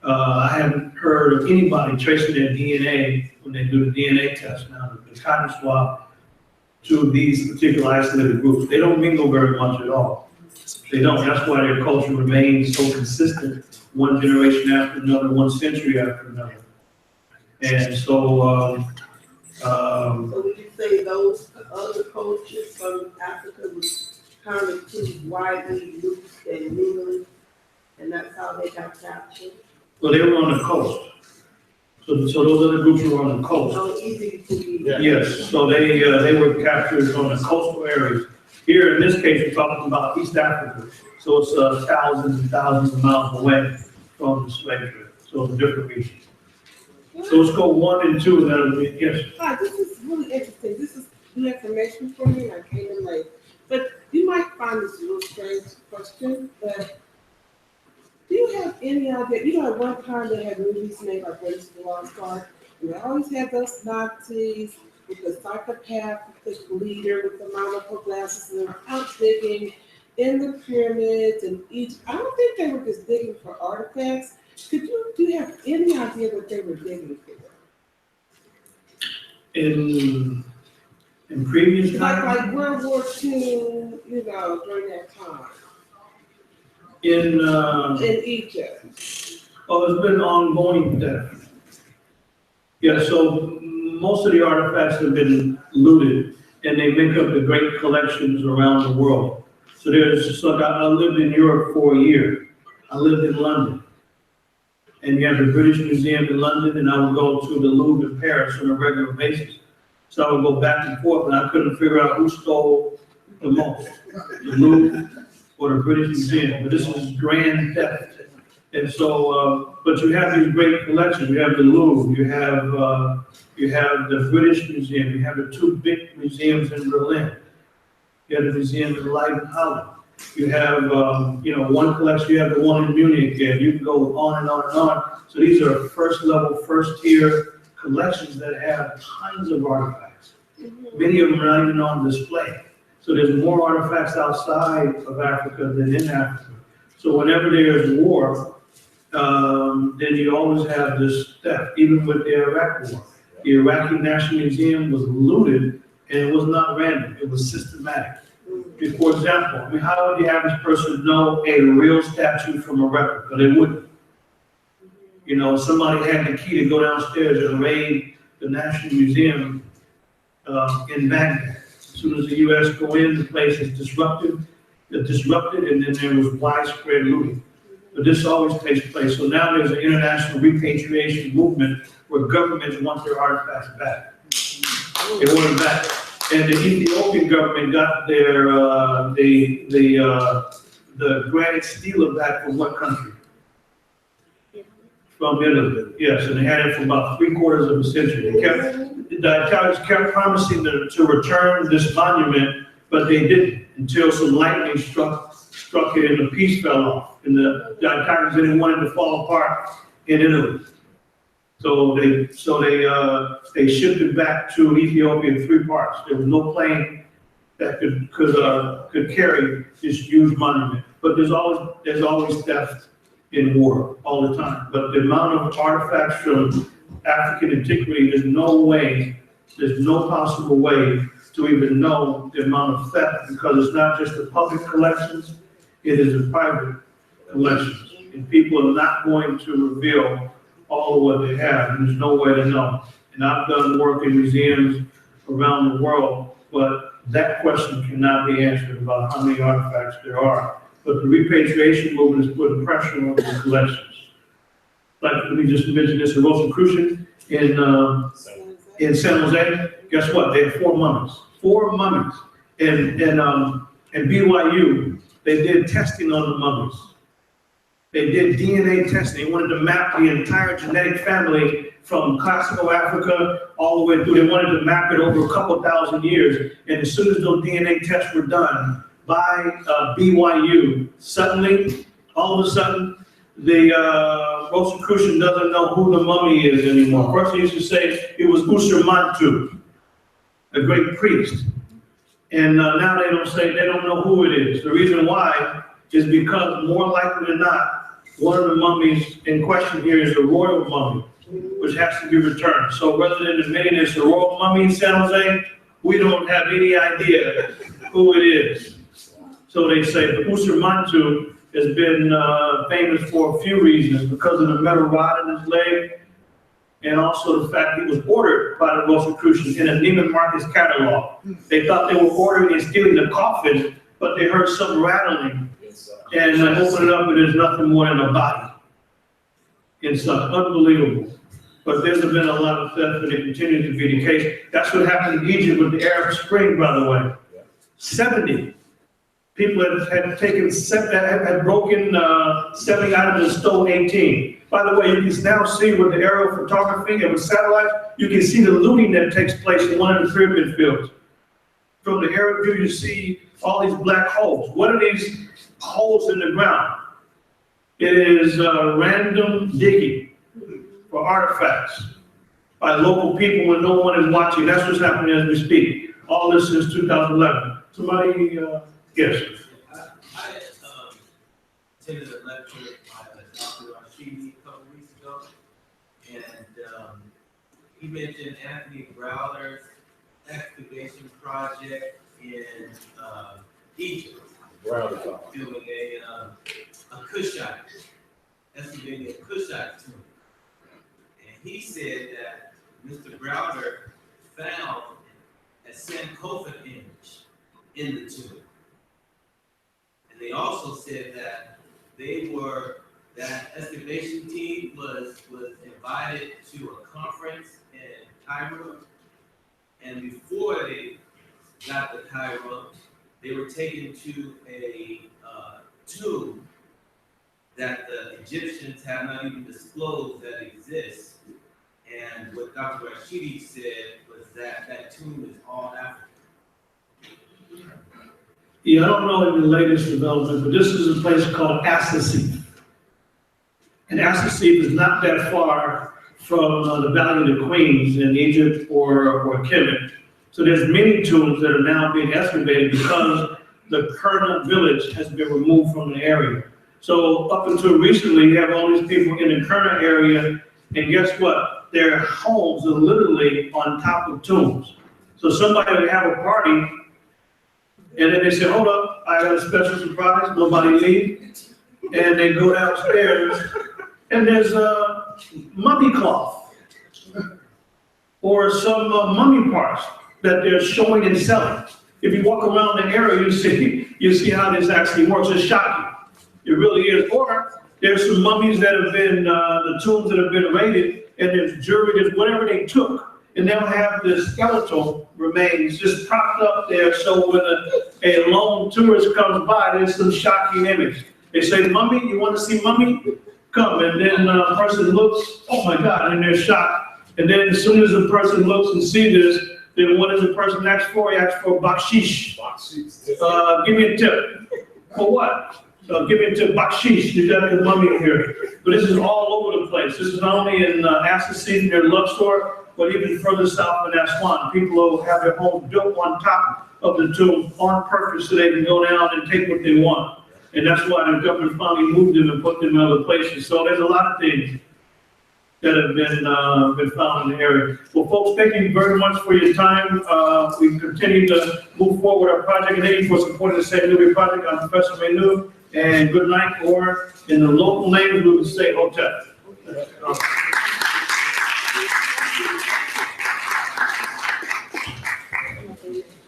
I haven't heard of anybody tracing their DNA when they do the DNA test now, the cotton swab, to these particular isolated groups. They don't mingle very much at all. They don't. That's why their culture remains so consistent, one generation after another, one century after another. And so, So would you say those other cultures from Africa was kind of too widely loose and mingling, and that's how they got captured? well, they were on the coast. So those other groups were on the coast. So easy to be. Yeah. Yes, so they were captured on the coastal areas. Here, in this case, we're talking about East Africa. So it's thousands and thousands of miles away from the slave trade. So it's a different region. So let's go 1 and 2, and that'll be, yes. Hi, this is really interesting. This is new information for me. I came in late. But you might find this a little strange question, but do you have any idea? You know, at one time they had movies made like Race to the Lost Ark, and they always had those Nazis with the psychopath, with the leader with the monocle glasses, and they were out digging in the pyramids and Egypt. I don't think they were just digging for artifacts. Do you have any idea what they were digging for? In previous times, Like World War II, you know, during that time in Egypt. oh, it's been ongoing theft. Yeah, so most of the artifacts have been looted, and they make up the great collections around the world. So I lived in Europe for a year. I lived in London. And you have the British Museum in London, and I would go to the Louvre in Paris on a regular basis. So I would go back and forth, and I couldn't figure out who stole the most, the Louvre or the British Museum. But this is grand theft. And so, but you have these great collections. You have the Louvre, you have the British Museum, you have the 2 big museums in Berlin. You have the museum in Leiden, Holland. You have, one collection, you have the one in Munich, and you can go on and on and on. So these are first level, first tier collections that have tons of artifacts. Many of them are not even on display. So there's more artifacts outside of Africa than in Africa. So whenever there is war, then you always have this theft, even with the Iraq war. The Iraqi National Museum was looted, and it was not random, it was systematic. For example, I mean, how would the average person know a real statue from a replica? They wouldn't. You know, somebody had the key to go downstairs and raid the National Museum in Baghdad. As soon as the U.S. go in, the place is disrupted, and then there was widespread looting. But this always takes place. So now there's an international repatriation movement where governments want their artifacts back. They want them back. And the Ethiopian government got their the granite stela back from what country? From Italy, yes, and they had it for about 3/4 of a century. The Italians kept promising to return this monument, but they didn't until some lightning struck it and the piece fell off. And the Italians didn't want it to fall apart in Italy. So they shipped it back to Ethiopia in 3 parts. There was no plane that could carry this huge monument. But there's always theft in war all the time. But the amount of artifacts from African antiquity, there's no possible way to even know the amount of theft, because it's not just the public collections, it is the private collections. And people are not going to reveal all of what they have, and there's no way to know. And I've done work in museums around the world, but that question cannot be answered about how many artifacts there are. But the repatriation movement is putting pressure on the collections. Like, let me just mention this, the Rosicrucian in San Jose, guess what? They had 4 mummies. 4 mummies. And BYU, they did testing on the mummies. They did DNA testing. They wanted to map the entire genetic family from classical Africa all the way through. They wanted to map it over a couple thousand years. And as soon as those DNA tests were done by BYU, suddenly, all of a sudden, the Rosicrucian doesn't know who the mummy is anymore. First, they used to say it was Usurmantu, a great priest. And now they don't know who it is. The reason why is because more likely than not, one of the mummies in question here is the royal mummy, which has to be returned. So rather than admitting it's the royal mummy in San Jose, we don't have any idea who it is. So they say the Usurmantu has been famous for a few reasons, because of the metal rod in his leg, and also the fact he was ordered by the Rosicrucians in a Neiman Marcus catalog. They thought they were ordering and stealing the coffin, but they heard some rattling, and opened it up, and there's nothing more than a body inside. Unbelievable. But there's been a lot of theft, and it continues to be the case. That's what happened in Egypt with the Arab Spring, by the way. 70 people had broken 70 items and stole 18. By the way, you can now see with the aerial photography and with satellites, you can see the looting that takes place in one of the pyramid fields. From the aerial view, you see all these black holes. What are these holes in the ground? It is random digging for artifacts by local people when no one is watching. That's what's happening as we speak. All this since 2011. Somebody, yes. I attended a lecture by Dr. Rashidi a couple weeks ago, and he mentioned Anthony Browder's excavation project in Egypt, doing a Kushite, excavating a Kushite tomb. And he said that Mr. Browder found a Sankofa image in the tomb. And they also said that that excavation team was invited to a conference in Cairo. And before they got to Cairo, they were taken to a tomb that the Egyptians have not even disclosed that exists. And what Dr. Rashidi said was that that tomb is all African. Yeah, I don't know in the latest development, but this is a place called Assisi. And Assisi is not that far from the Valley of the Queens in Egypt or Kemet. So there's many tombs that are now being excavated because the Kurna village has been removed from the area. So up until recently, you have all these people in the current area, and guess what? Their homes are literally on top of tombs. So somebody would have a party, and then they say, hold up, I got a special surprise, nobody leave. And they go downstairs, and there's a mummy cloth, or some mummy parts that they're showing and selling. If you walk around the area, you see how this actually works. It's shocking. It really is. Or there's some mummies that have been, the tombs that have been raided, and there's jewelry, there's whatever they took. And they'll have the skeletal remains just propped up there, so when a lone tourist comes by, there's some shocking image. They say, mummy, you want to see mummy? Come. And then a person looks, oh my God, and they're shocked. And then as soon as the person looks and sees this, then what does the person ask for? He asks for bakshish. Give me a tip. For what? Give me a tip, bakshish. You got the mummy here. But this is all over the place. This is not only in Assassine, their Luxor, but even further south in Aswan. People will have their homes built on top of the tomb on purpose so they can go down and take what they want. And that's why the government finally moved them and put them in other places. So there's a lot of things that have been found in the area. Well, folks, thank you very much for your time. We continue to move forward our project, and thank you for supporting the St. Nubia Project. I'm Professor Menu, and good night, or in the local language, we would say hotel.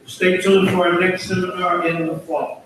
Stay tuned for our next seminar in the fall.